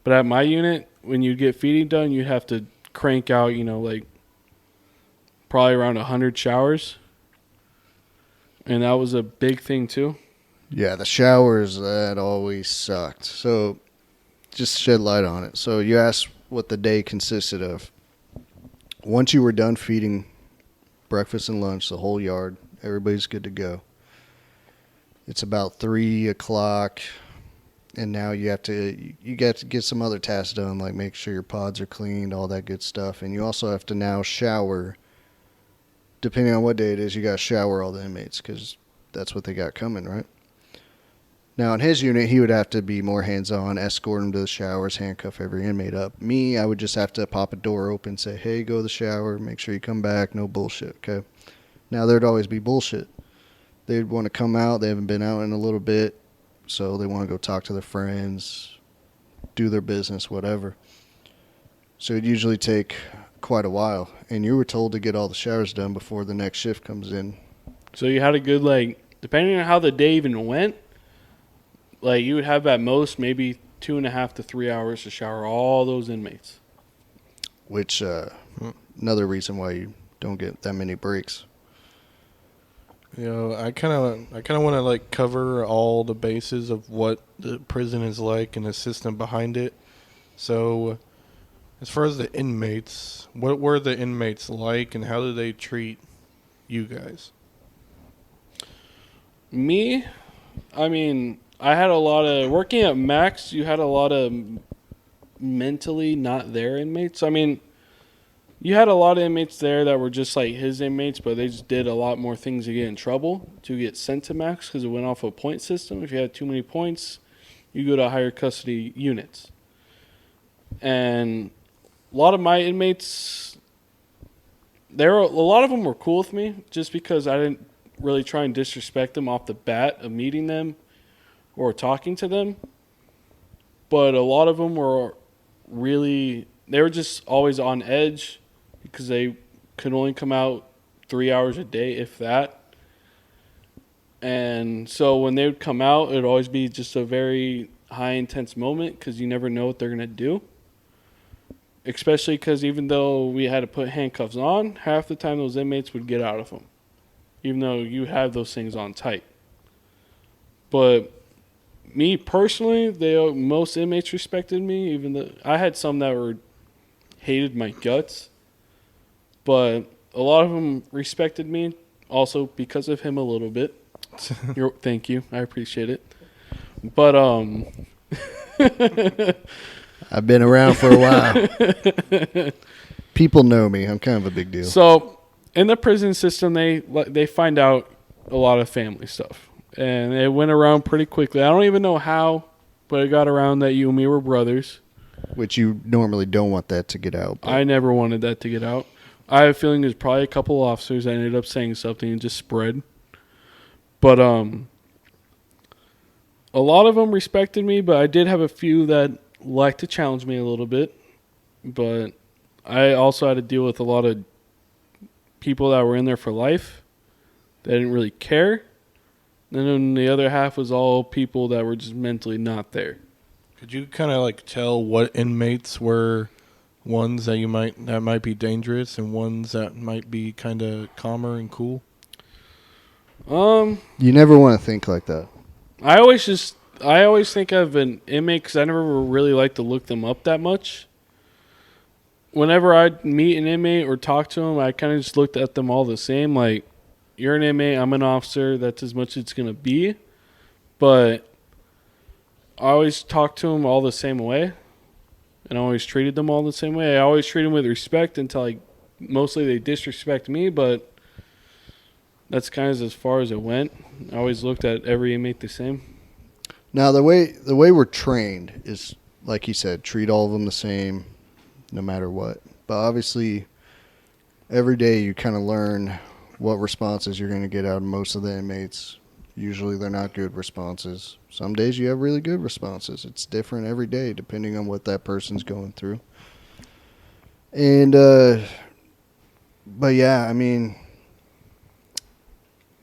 but at my unit, when you get feeding done, you'd have to crank out, like, probably around 100 showers. And that was a big thing, too. Yeah, the showers, that always sucked. So just shed light on it. So you asked what the day consisted of. Once you were done feeding breakfast and lunch, the whole yard, everybody's good to go. It's about 3 o'clock, and now you got to get some other tasks done, like make sure your pods are cleaned, all that good stuff. And you also have to now shower. Depending on what day it is, you got to shower all the inmates because that's what they got coming, right? Now, in his unit, he would have to be more hands-on, escort him to the showers, handcuff every inmate up. Me, I would just have to pop a door open, say, hey, go to the shower, make sure you come back, no bullshit, okay? Now, there'd always be bullshit. They'd want to come out. They haven't been out in a little bit, so they want to go talk to their friends, do their business, whatever. So it'd usually take quite a while, and you were told to get all the showers done before the next shift comes in. So you had a good, like, depending on how the day even went, like, you would have at most maybe 2.5 to 3 hours to shower all those inmates. Which, another reason why you don't get that many breaks. I kind of want to like cover all the bases of what the prison is like and the system behind it. So, as far as the inmates, what were the inmates like, and how did they treat you guys? Me, I mean, I had a lot of, working at Max, you had a lot of mentally not there inmates. I mean, you had a lot of inmates there that were just like his inmates, but they just did a lot more things to get in trouble, to get sent to Max, because it went off a point system. If you had too many points, you go to higher custody units. And a lot of my inmates, a lot of them were cool with me, just because I didn't really try and disrespect them off the bat of meeting them or talking to them. But a lot of them were they were just always on edge because they could only come out 3 hours a day, if that. And so when they would come out, it would always be just a very high intense moment because you never know what they're going to do. Especially because even though we had to put handcuffs on, half the time those inmates would get out of them, even though you have those things on tight. But me personally, most inmates respected me, even though I had some that hated my guts. But a lot of them respected me also because of him a little bit. Thank you. I appreciate it. But I've been around for a while. People know me. I'm kind of a big deal. So in the prison system, they find out a lot of family stuff. And it went around pretty quickly. I don't even know how, but it got around that you and me were brothers. Which you normally don't want that to get out. I never wanted that to get out. I have a feeling there's probably a couple officers that ended up saying something and just spread. But a lot of them respected me, but I did have a few that liked to challenge me a little bit. But I also had to deal with a lot of people that were in there for life that didn't really care. And then the other half was all people that were just mentally not there. Could you kind of like tell what inmates were ones that might be dangerous and ones that might be kind of calmer and cool? You never want to think like that. I always think of an inmate because I never really like to look them up that much. whenever I meet an inmate or talk to them, I kind of just looked at them all the same. Like, you're an inmate, I'm an officer. That's as much as it's going to be. But I always talk to them all the same way. And I always treated them all the same way. I always treat them with respect until mostly they disrespect me. But that's kind of as far as it went. I always looked at every inmate the same. Now, the way we're trained is, like you said, treat all of them the same, no matter what. But obviously, every day you kind of learn what responses you're going to get out of most of the inmates. Usually they're not good responses. Some days you have really good responses. It's different every day depending on what that person's going through. And, but yeah, I mean,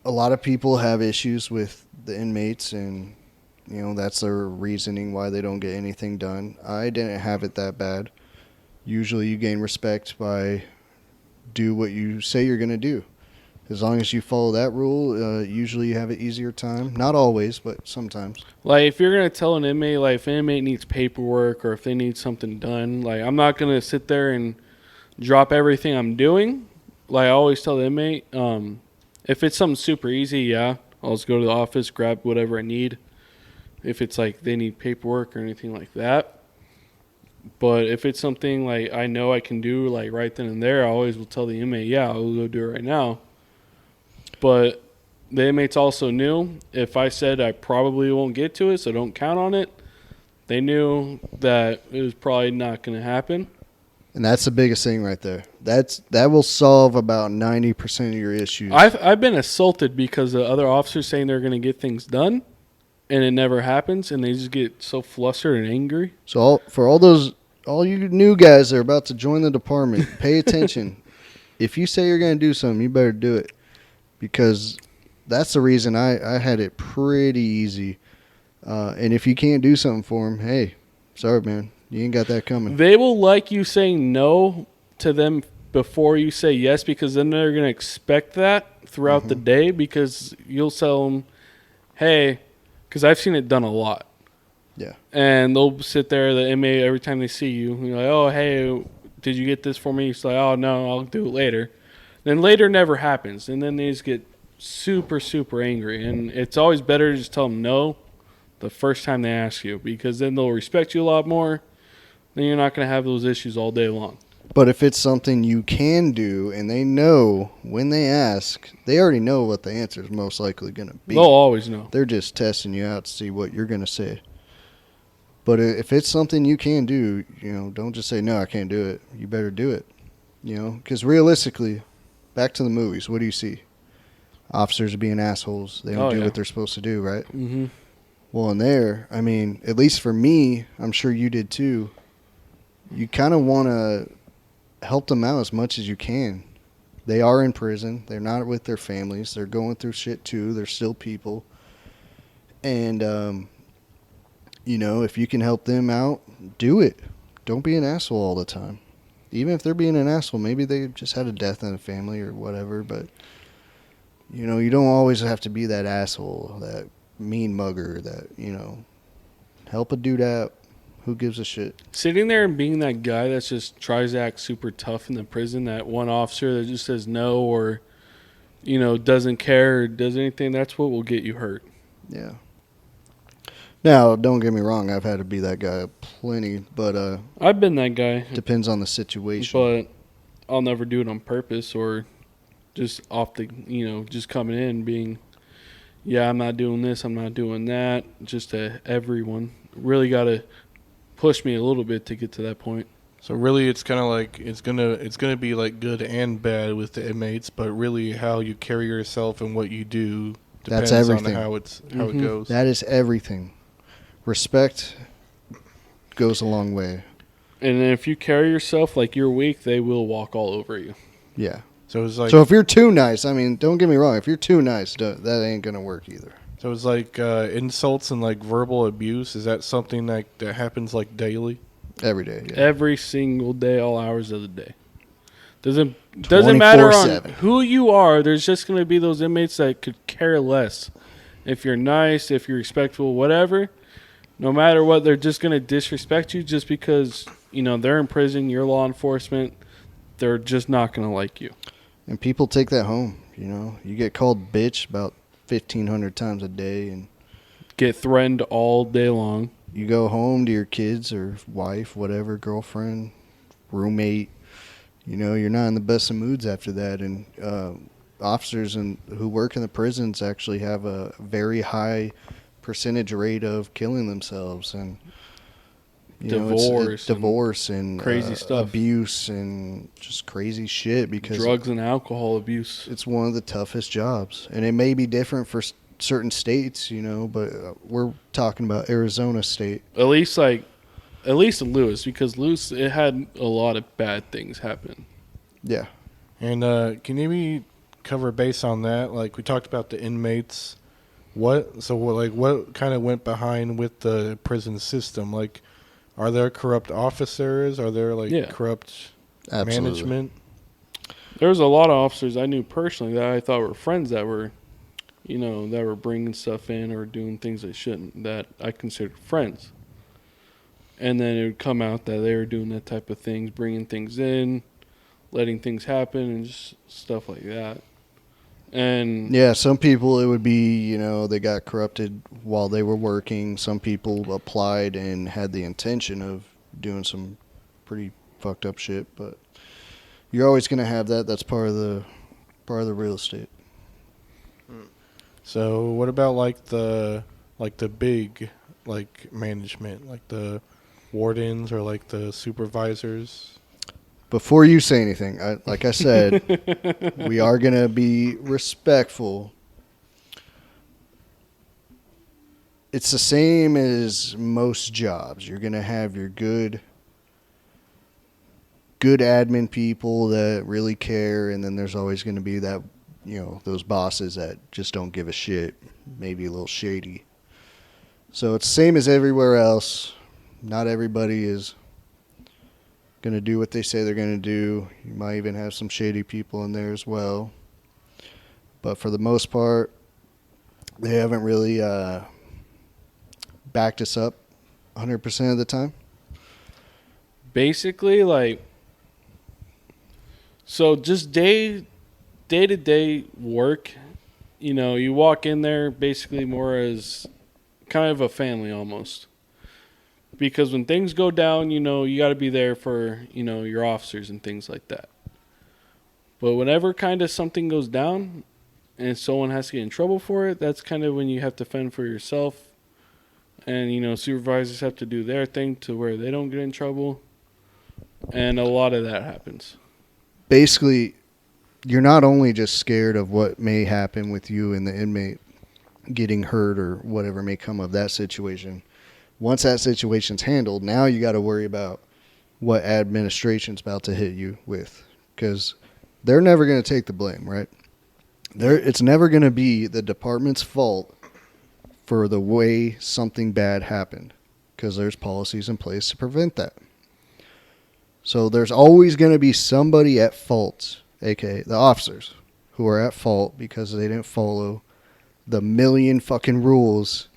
a lot of people have issues with the inmates, and you know that's their reasoning why they don't get anything done. I didn't have it that bad. Usually you gain respect by do what you say you're going to do. As long as you follow that rule, usually you have an easier time. Not always, but sometimes. Like, if you're going to tell an inmate, like, if an inmate needs paperwork or if they need something done, like, I'm not going to sit there and drop everything I'm doing. Like, I always tell the inmate, if it's something super easy, yeah, I'll just go to the office, grab whatever I need. If it's like they need paperwork or anything like that. But if it's something like I know I can do like right then and there, I always will tell the inmate, yeah, I'll go do it right now. But the inmates also knew if I said I probably won't get to it, so don't count on it, they knew that it was probably not going to happen. And that's the biggest thing right there. That will solve about 90% of your issues. I've been assaulted because of other officers saying they're going to get things done, and it never happens, and they just get so flustered and angry. So for all you new guys that are about to join the department, pay attention. If you say you're going to do something, you better do it. Because that's the reason I had it pretty easy. And if you can't do something for them, hey, sorry, man. You ain't got that coming. They will like you saying no to them before you say yes, because then they're going to expect that throughout the day, because you'll tell them, hey, because I've seen it done a lot. Yeah. And they'll sit there, the inmate, every time they see you, you're like, oh, hey, did you get this for me? It's like, oh, no, I'll do it later. Then later never happens, and then they just get super, super angry. And it's always better to just tell them no the first time they ask you, because then they'll respect you a lot more. Then you're not going to have those issues all day long. But if it's something you can do and they know when they ask, they already know what the answer is most likely going to be. They'll always know. They're just testing you out to see what you're going to say. But if it's something you can do, you know, don't just say, no, I can't do it. You better do it. You know, because realistically, back to the movies, what do you see? Officers are being assholes. They don't do what they're supposed to do, right? Mm-hmm. Well, in there, I mean, at least for me, I'm sure you did too, you kind of want to help them out as much as you can. They are in prison. They're not with their families. They're going through shit too. They're still people. And, you know, if you can help them out, do it. Don't be an asshole all the time. Even if they're being an asshole, maybe they just had a death in the family or whatever. But, you know, you don't always have to be that asshole, that mean mugger, that, you know, help a dude out. Who gives a shit? Sitting there and being that guy that just tries to act super tough in the prison, that one officer that just says no or, you know, doesn't care or does anything, that's what will get you hurt. Yeah. Now, don't get me wrong. I've had to be that guy plenty, but I've been that guy. Depends on the situation. But I'll never do it on purpose or just off the, you know, just coming in being, yeah, I'm not doing this, I'm not doing that, just to everyone. Really got to push me a little bit to get to that point. So really, it's kind of like it's gonna be like good and bad with the inmates, but really how you carry yourself and what you do depends on how it goes. That is everything. Respect goes a long way. And if you carry yourself like you're weak, they will walk all over you. Yeah. So it's like, so if you're too nice, I mean, don't get me wrong. If you're too nice, that ain't gonna work either. So it's like insults and like verbal abuse. Is that something that happens like daily? Every day. Yeah. Every single day, all hours of the day. Doesn't matter on who you are. There's just going to be those inmates that could care less. If you're nice, if you're respectful, whatever, no matter what, they're just going to disrespect you just because they're in prison, you're law enforcement, they're just not going to like you. And people take that home. You get called bitch about 1,500 times a day, and Get threatened all day long. you go home to your kids or wife, whatever, girlfriend, roommate. You're not in the best of moods after that. And officers who work in the prisons actually have a very high percentage rate of killing themselves, and Divorce, divorce and crazy stuff, abuse, and just crazy shit, because drugs and alcohol abuse. it's one of the toughest jobs, and it may be different for certain states, but we're talking about Arizona state. At least Lewis, because Lewis, it had a lot of bad things happen. Yeah. And can you maybe cover base on that? Like, we talked about the inmates. What kind of went behind with the prison system? Like, are there corrupt officers? Are there corrupt Absolutely. management? There was a lot of officers I knew personally that I thought were friends that were, that were bringing stuff in or doing things they shouldn't, that I considered friends. And then it would come out that they were doing that type of things, bringing things in, letting things happen, and just stuff like that. And yeah, some people, it would be, they got corrupted while they were working. Some people applied and had the intention of doing some pretty fucked up shit, but you're always going to have that. That's part of the real estate. So what about the big management, like the wardens or like the supervisors? Before you say anything, like I said, we are going to be respectful. It's the same as most jobs. You're going to have your good admin people that really care, and then there's always going to be that, those bosses that just don't give a shit, maybe a little shady. So it's the same as everywhere else. Not everybody is going to do what they say they're going to do. You might even have some shady people in there as well. But for the most part, they haven't really backed us up 100% of the time. basically, so just day-to-day work, you walk in there basically more as kind of a family almost. Because when things go down, you got to be there for, your officers and things like that. But whenever kind of something goes down and someone has to get in trouble for it, that's kind of when you have to fend for yourself. And, supervisors have to do their thing to where they don't get in trouble. And a lot of that happens. Basically, you're not only just scared of what may happen with you and the inmate getting hurt or whatever may come of that situation. Once that situation's handled, now you got to worry about what administration's about to hit you with, because they're never going to take the blame, right? It's never going to be the department's fault for the way something bad happened, because there's policies in place to prevent that. So there's always going to be somebody at fault, aka the officers, who are at fault because they didn't follow the million fucking rules.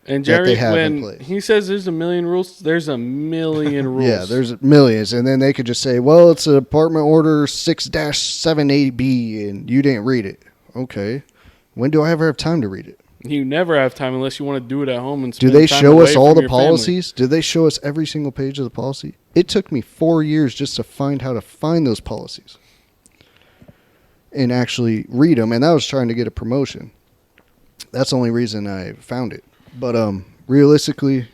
And Jerry, when in place. he says there's a million rules, there's a million rules. Yeah, there's millions. And then they could just say, well, it's a Department Order 6-78B, and you didn't read it. Okay. When do I ever have time to read it? You never have time unless you want to do it at home and Do spend they time show away us all from the your family. policies? Do they show us every single page of the policy? It took me 4 years just to find how to find those policies and actually read them. And I was trying to get a promotion. That's the only reason I found it. But realistically,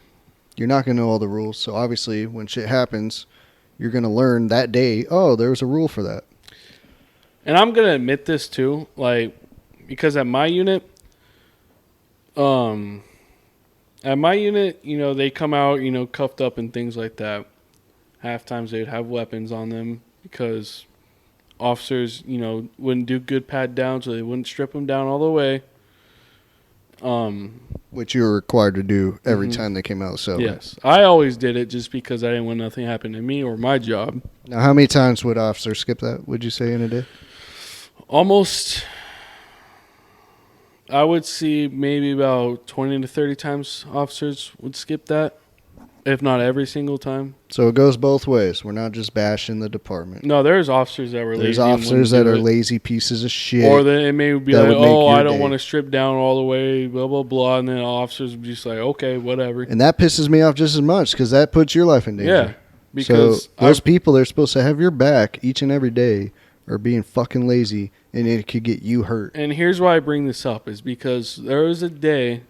you're not going to know all the rules. So obviously, when shit happens, you're going to learn that day, oh, there's a rule for that. And I'm going to admit this too, because at my unit, they come out, cuffed up and things like that. Half times they'd have weapons on them because officers, wouldn't do good pat down, so they wouldn't strip them down all the way. Which you were required to do every time they came out of the cell. Yes. I always did it just because I didn't want nothing happen to me or my job. Now, how many times would officers skip that, would you say, in a day? Almost, I would see maybe about 20 to 30 times officers would skip that. if not every single time. So it goes both ways. We're not just bashing the department. No, there's officers that were There's lazy. and officers wouldn't that do are it. lazy pieces of shit. Or the inmate would be that like, would make "Oh, your I don't day. want to strip down all the way," blah blah blah, and then the officers would be just like, "Okay, whatever." And that pisses me off just as much because that puts your life in danger. Yeah, because so those people that are supposed to have your back each and every day are being fucking lazy, and it could get you hurt. And here's why I bring this up is because there was a day.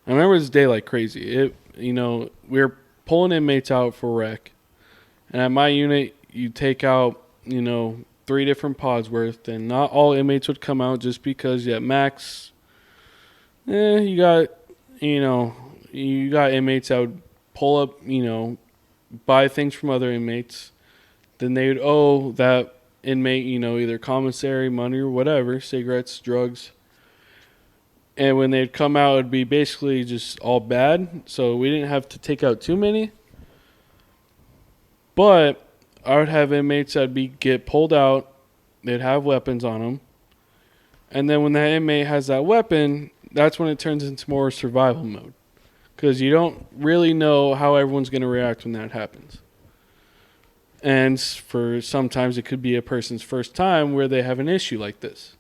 I remember this day like crazy. We were pulling inmates out for rec, and at my unit, you take out 3 different pods worth, and not all inmates would come out just because at max, you got inmates that would pull up, buy things from other inmates, then they would owe that inmate, either commissary money or whatever, cigarettes, drugs. And when they'd come out, it'd be basically just all bad. So we didn't have to take out too many. But I would have inmates that'd get pulled out. They'd have weapons on them. And then when that inmate has that weapon, that's when it turns into more survival mode. Because you don't really know how everyone's going to react when that happens. And for sometimes it could be a person's first time where they have an issue like this.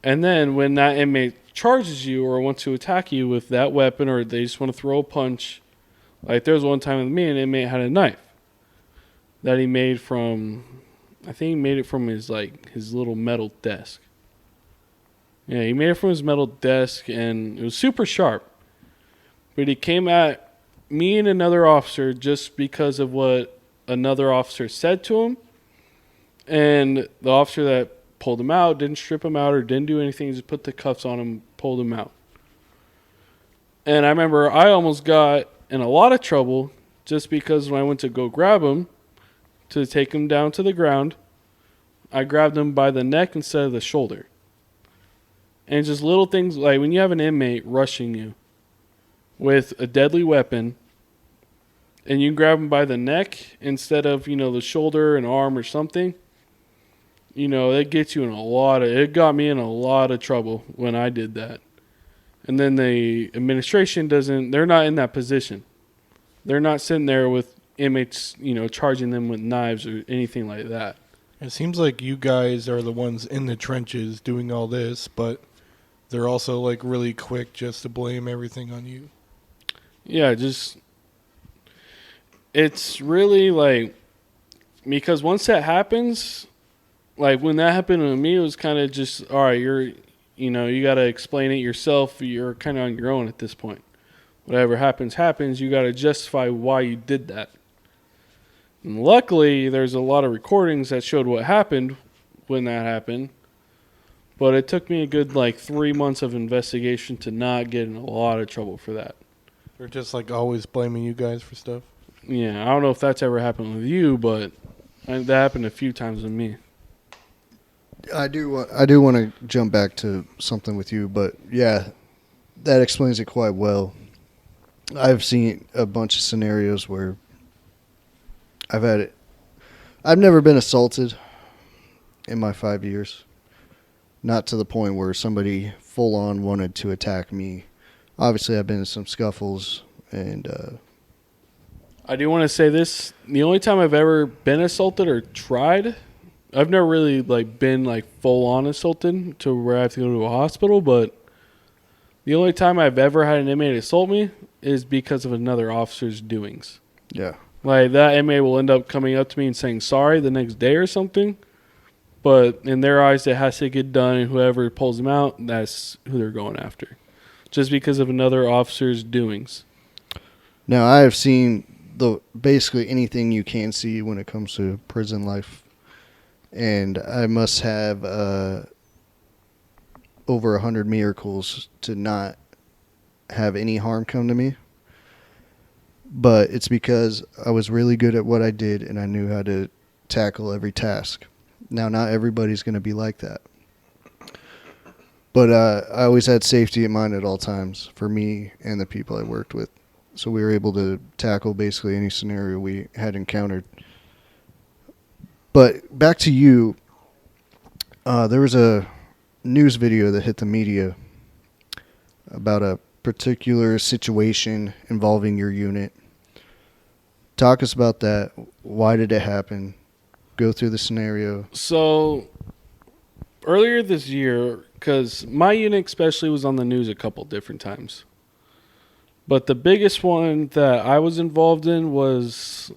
And then when that inmate charges you or wants to attack you with that weapon, or they just want to throw a punch, like there was one time with me, an inmate had a knife that he made from, I think he made it from his little metal desk. Yeah, he made it from his metal desk, and it was super sharp. But he came at me and another officer just because of what another officer said to him. And the officer that pulled him out didn't strip him out or didn't do anything. He just put the cuffs on him, pulled him out. And I remember I almost got in a lot of trouble just because when I went to go grab him to take him down to the ground, I grabbed him by the neck instead of the shoulder. And just little things like when you have an inmate rushing you with a deadly weapon and you grab him by the neck instead of, the shoulder and arm or something, it gets you in it got me in a lot of trouble when I did that. And then the administration they're not in that position. They're not sitting there with inmates, charging them with knives or anything like that. It seems like you guys are the ones in the trenches doing all this, but they're also like really quick just to blame everything on you. Yeah, it's really like, because once that happens, like when that happened to me, it was kind of just, all right, you got to explain it yourself. You're kind of on your own at this point. Whatever happens. You got to justify why you did that. And luckily, there's a lot of recordings that showed what happened when that happened. But it took me a good 3 months of investigation to not get in a lot of trouble for that. They're just like always blaming you guys for stuff. Yeah, I don't know if that's ever happened with you, but that happened a few times with me. I do want to jump back to something with you, but yeah, that explains it quite well. I've seen a bunch of scenarios where I've never been assaulted in my 5 years. Not to the point where somebody full on wanted to attack me. Obviously, I've been in some scuffles, and I do want to say this. The only time I've ever been assaulted or tried, I've never really been full on assaulted to where I have to go to a hospital, but the only time I've ever had an inmate assault me is because of another officer's doings. yeah. That inmate will end up coming up to me and saying sorry the next day or something. But in their eyes, it has to get done, and whoever pulls them out, that's who they're going after. Just because of another officer's doings. Now, I have seen basically anything you can see when it comes to prison life. And I must have over 100 miracles to not have any harm come to me. But it's because I was really good at what I did, and I knew how to tackle every task. Now, not everybody's going to be like that. But I always had safety in mind at all times for me and the people I worked with. So we were able to tackle basically any scenario we had encountered. But back to you, there was a news video that hit the media about a particular situation involving your unit. Talk us about that. Why did it happen? Go through the scenario. So earlier this year, because my unit especially was on the news a couple different times. But the biggest one that I was involved in was,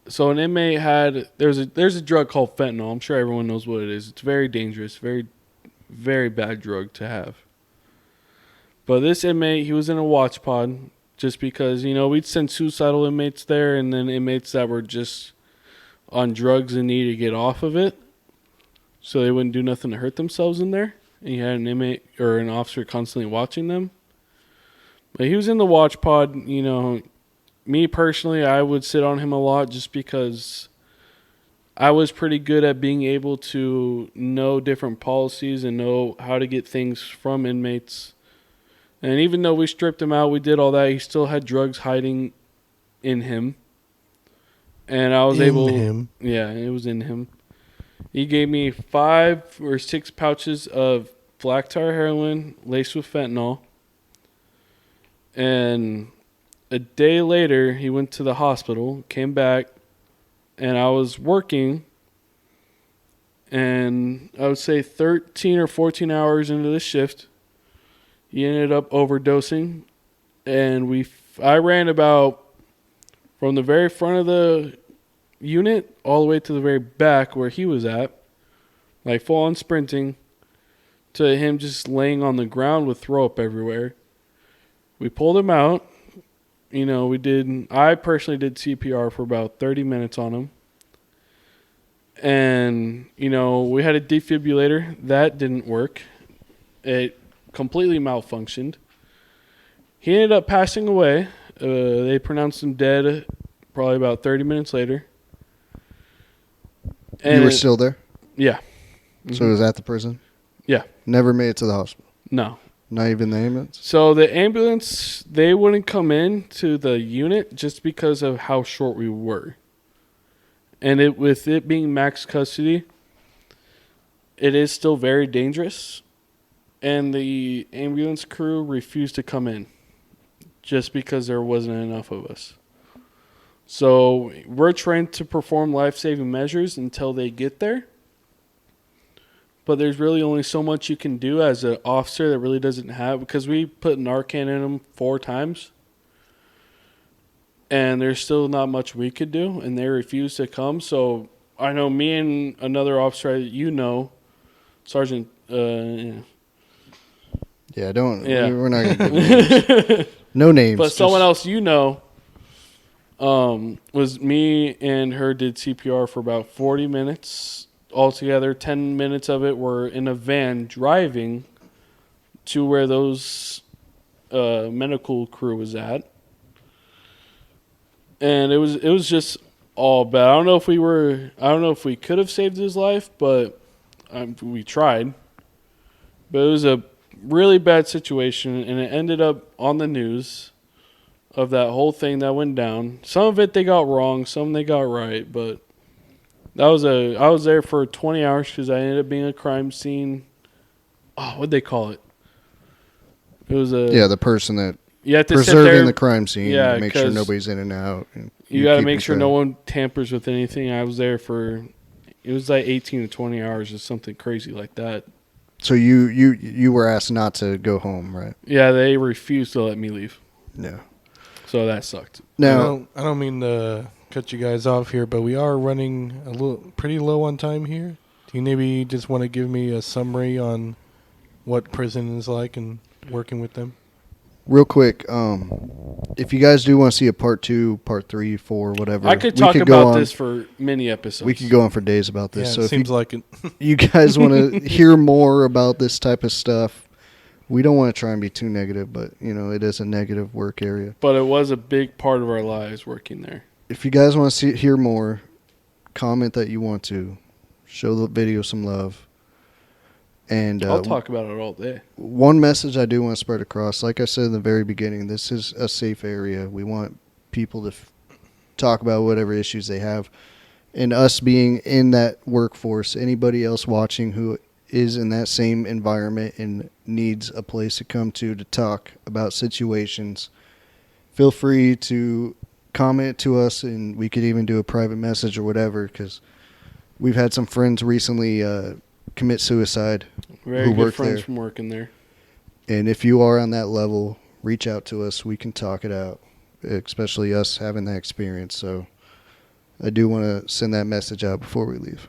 so an inmate had, there's a drug called fentanyl. I'm sure everyone knows what it is. It's very dangerous, very, very bad drug to have. But this inmate, he was in a watch pod just because, we'd send suicidal inmates there and then inmates that were just on drugs and need to get off of it so they wouldn't do nothing to hurt themselves in there. And you had an inmate or an officer constantly watching them. But he was in the watch pod. Me personally, I would sit on him a lot just because I was pretty good at being able to know different policies and know how to get things from inmates. And even though we stripped him out, we did all that, he still had drugs hiding in him. And I was able... him. Yeah, it was in him. He gave me 5 or 6 pouches of black tar heroin laced with fentanyl. And a day later, he went to the hospital, came back, and I was working. And I would say 13 or 14 hours into the shift, he ended up overdosing. And I ran about from the very front of the unit all the way to the very back where he was at, like full on sprinting, to him just laying on the ground with throw up everywhere. We pulled him out. I personally did CPR for about 30 minutes on him. And, we had a defibrillator. That didn't work. It completely malfunctioned. He ended up passing away. They pronounced him dead probably about 30 minutes later. And You were still there? Yeah. So it was at the prison? Yeah. Never made it to the hospital? No. Not even the ambulance? So the ambulance, they wouldn't come in to the unit just because of how short we were. And with it being max custody, it is still very dangerous. And the ambulance crew refused to come in just because there wasn't enough of us. So we're trained to perform life-saving measures until they get there. But there's really only so much you can do as an officer that really doesn't have, because we put Narcan in them 4 times. And there's still not much we could do, and they refuse to come. So I know me and another officer, Sergeant... Yeah, don't. Yeah. We're not going to give names. No names. But someone else was me and her did CPR for about 40 minutes altogether. 10 minutes of it were in a van driving to where those medical crew was at. And it was just all bad. I don't know if we could have saved his life, but we tried. But it was a really bad situation, and it ended up on the news of that whole thing that went down. Some of it they got wrong, some they got right, but I was there for 20 hours because I ended up being a crime scene. Oh, what'd they call it? It was the person that you have to preserving the crime scene. Yeah, make sure nobody's in and out. And you got to make sure no one tampers with anything. I was there for, it was like 18 to 20 hours or something crazy like that. So you were asked not to go home, right? Yeah, they refused to let me leave. Yeah. So that sucked. Now, I don't mean to cut you guys off here, but we are running pretty low on time here. Do you maybe just want to give me a summary on what prison is like and working with them? real quick, if you guys do want to see a part 2, part 3, 4, whatever, I could talk about this for many episodes. We could go on for days about this. Yeah, so it if seems like it. you guys want to hear more about this type of stuff, we don't want to try and be too negative, but it is a negative work area. But it was a big part of our lives working there. If you guys want to hear more, comment that you want to. Show the video some love. And I'll talk about it all day. One message I do want to spread across, like I said in the very beginning, this is a safe area. We want people to talk about whatever issues they have. And us being in that workforce, anybody else watching who is in that same environment and needs a place to come to talk about situations, feel free to comment to us, and we could even do a private message or whatever, because we've had some friends recently commit suicide Very who good work friends there. from working there. And if you are on that level, reach out to us. We can talk it out, especially us having that experience. So I do want to send that message out before we leave.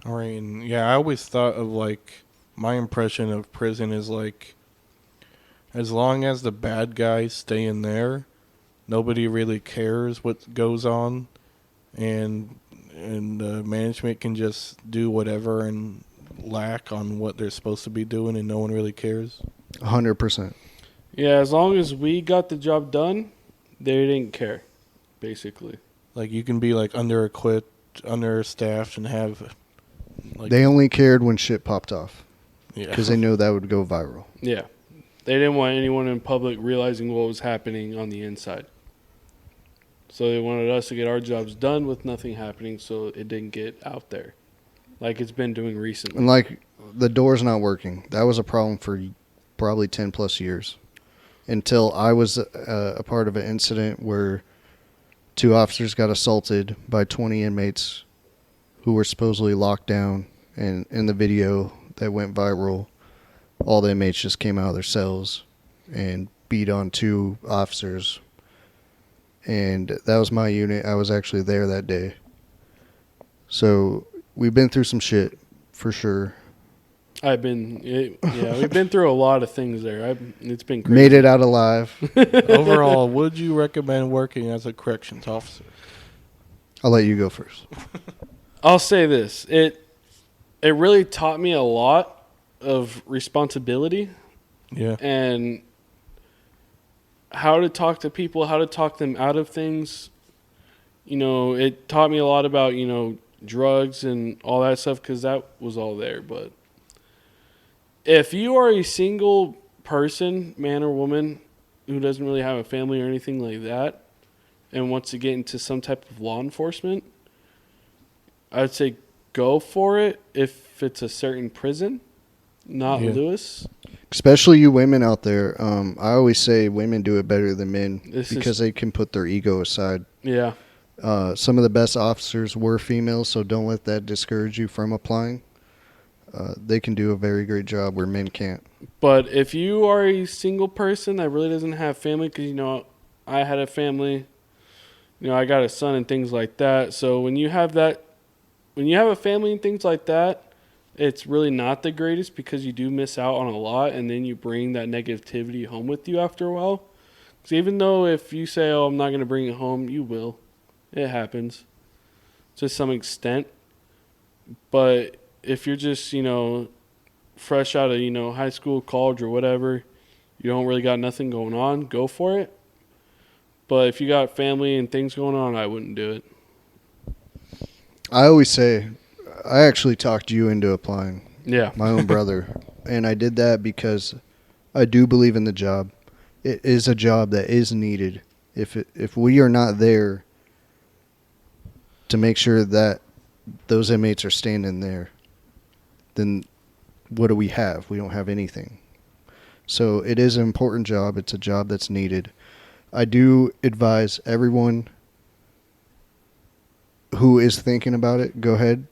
All right, and yeah, I always thought of like my impression of prison is like as long as the bad guys stay in there, nobody really cares what goes on, and management can just do whatever and lack on what they're supposed to be doing, and no one really cares. 100%. Yeah, as long as we got the job done, they didn't care, basically. Like you can be like under-equipped, understaffed, and have like They only cared when shit popped off yeah. because they know that would go viral. Yeah. They didn't want anyone in public realizing what was happening on the inside. So they wanted us to get our jobs done with nothing happening so it didn't get out there like it's been doing recently. And like the door's not working. That was a problem for probably 10 plus years until I was a part of an incident where 2 officers got assaulted by 20 inmates who were supposedly locked down. And in the video that went viral, all the inmates just came out of their cells and beat on 2 officers. And that was my unit. I was actually there that day. So we've been through some shit for sure. We've been through a lot of things there. It's been crazy. Made it out alive. Overall, would you recommend working as a corrections officer? I'll let you go first. I'll say this. It really taught me a lot of responsibility. Yeah. And how to talk to people, how to talk them out of things. You know, it taught me a lot about, drugs and all that stuff because that was all there. But if you are a single person, man or woman, who doesn't really have a family or anything like that and wants to get into some type of law enforcement, I'd say go for it if it's a certain prison, not Lewis. Especially you women out there. I always say women do it better than men because they can put their ego aside. Yeah. Some of the best officers were females, so don't let that discourage you from applying. They can do a very great job where men can't. But if you are a single person that really doesn't have family, because, I had a family, I got a son and things like that. So when you have a family and things like that, it's really not the greatest because you do miss out on a lot, and then you bring that negativity home with you after a while. Because even though if you say, oh, I'm not going to bring it home, you will. It happens to some extent. But if you're just, fresh out of, high school, college, or whatever, you don't really got nothing going on, go for it. But if you got family and things going on, I wouldn't do it. I always say, I actually talked you into applying. Yeah. My own brother. And I did that because I do believe in the job. It is a job that is needed. If we are not there to make sure that those inmates are standing there, then what do we have? We don't have anything. So it is an important job. It's a job that's needed. I do advise everyone who is thinking about it, go ahead,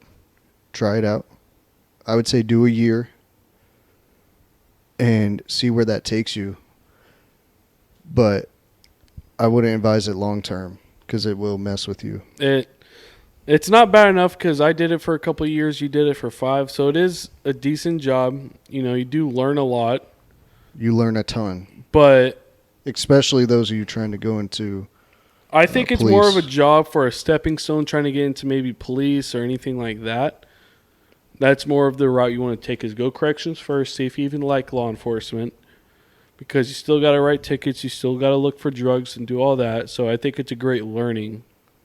try it out. I would say do a year and see where that takes you. But I wouldn't advise it long term because it will mess with you. It's not bad enough because I did it for a couple of years. You did it for 5. So it is a decent job. You do learn a lot. You learn a ton. But especially those of you trying to go into I think it's police. more of a job for a stepping stone trying to get into maybe police or anything like that. That's more of the route you want to take is go corrections first, see if you even like law enforcement. Because you still got to write tickets, you still got to look for drugs and do all that. So I think it's a great learning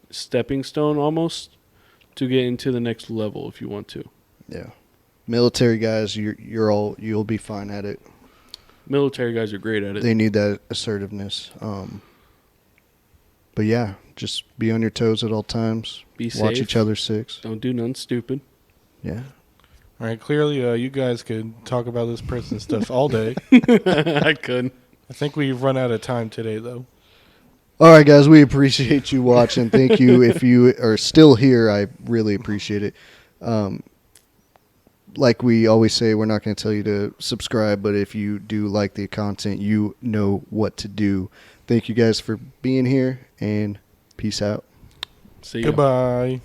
stepping stone almost to get into the next level if you want to. Yeah. Military guys, you'll be fine at it. Military guys are great at it. They need that assertiveness. But yeah, just be on your toes at all times. Be safe. Watch each other's six. Don't do nothing stupid. Yeah. All right, clearly you guys could talk about this person stuff all day. I couldn't. I think we've run out of time today, though. All right, guys, we appreciate you watching. Thank you. If you are still here, I really appreciate it. Like we always say, we're not going to tell you to subscribe, but if you do like the content, you know what to do. Thank you guys for being here, and peace out. See ya. Goodbye.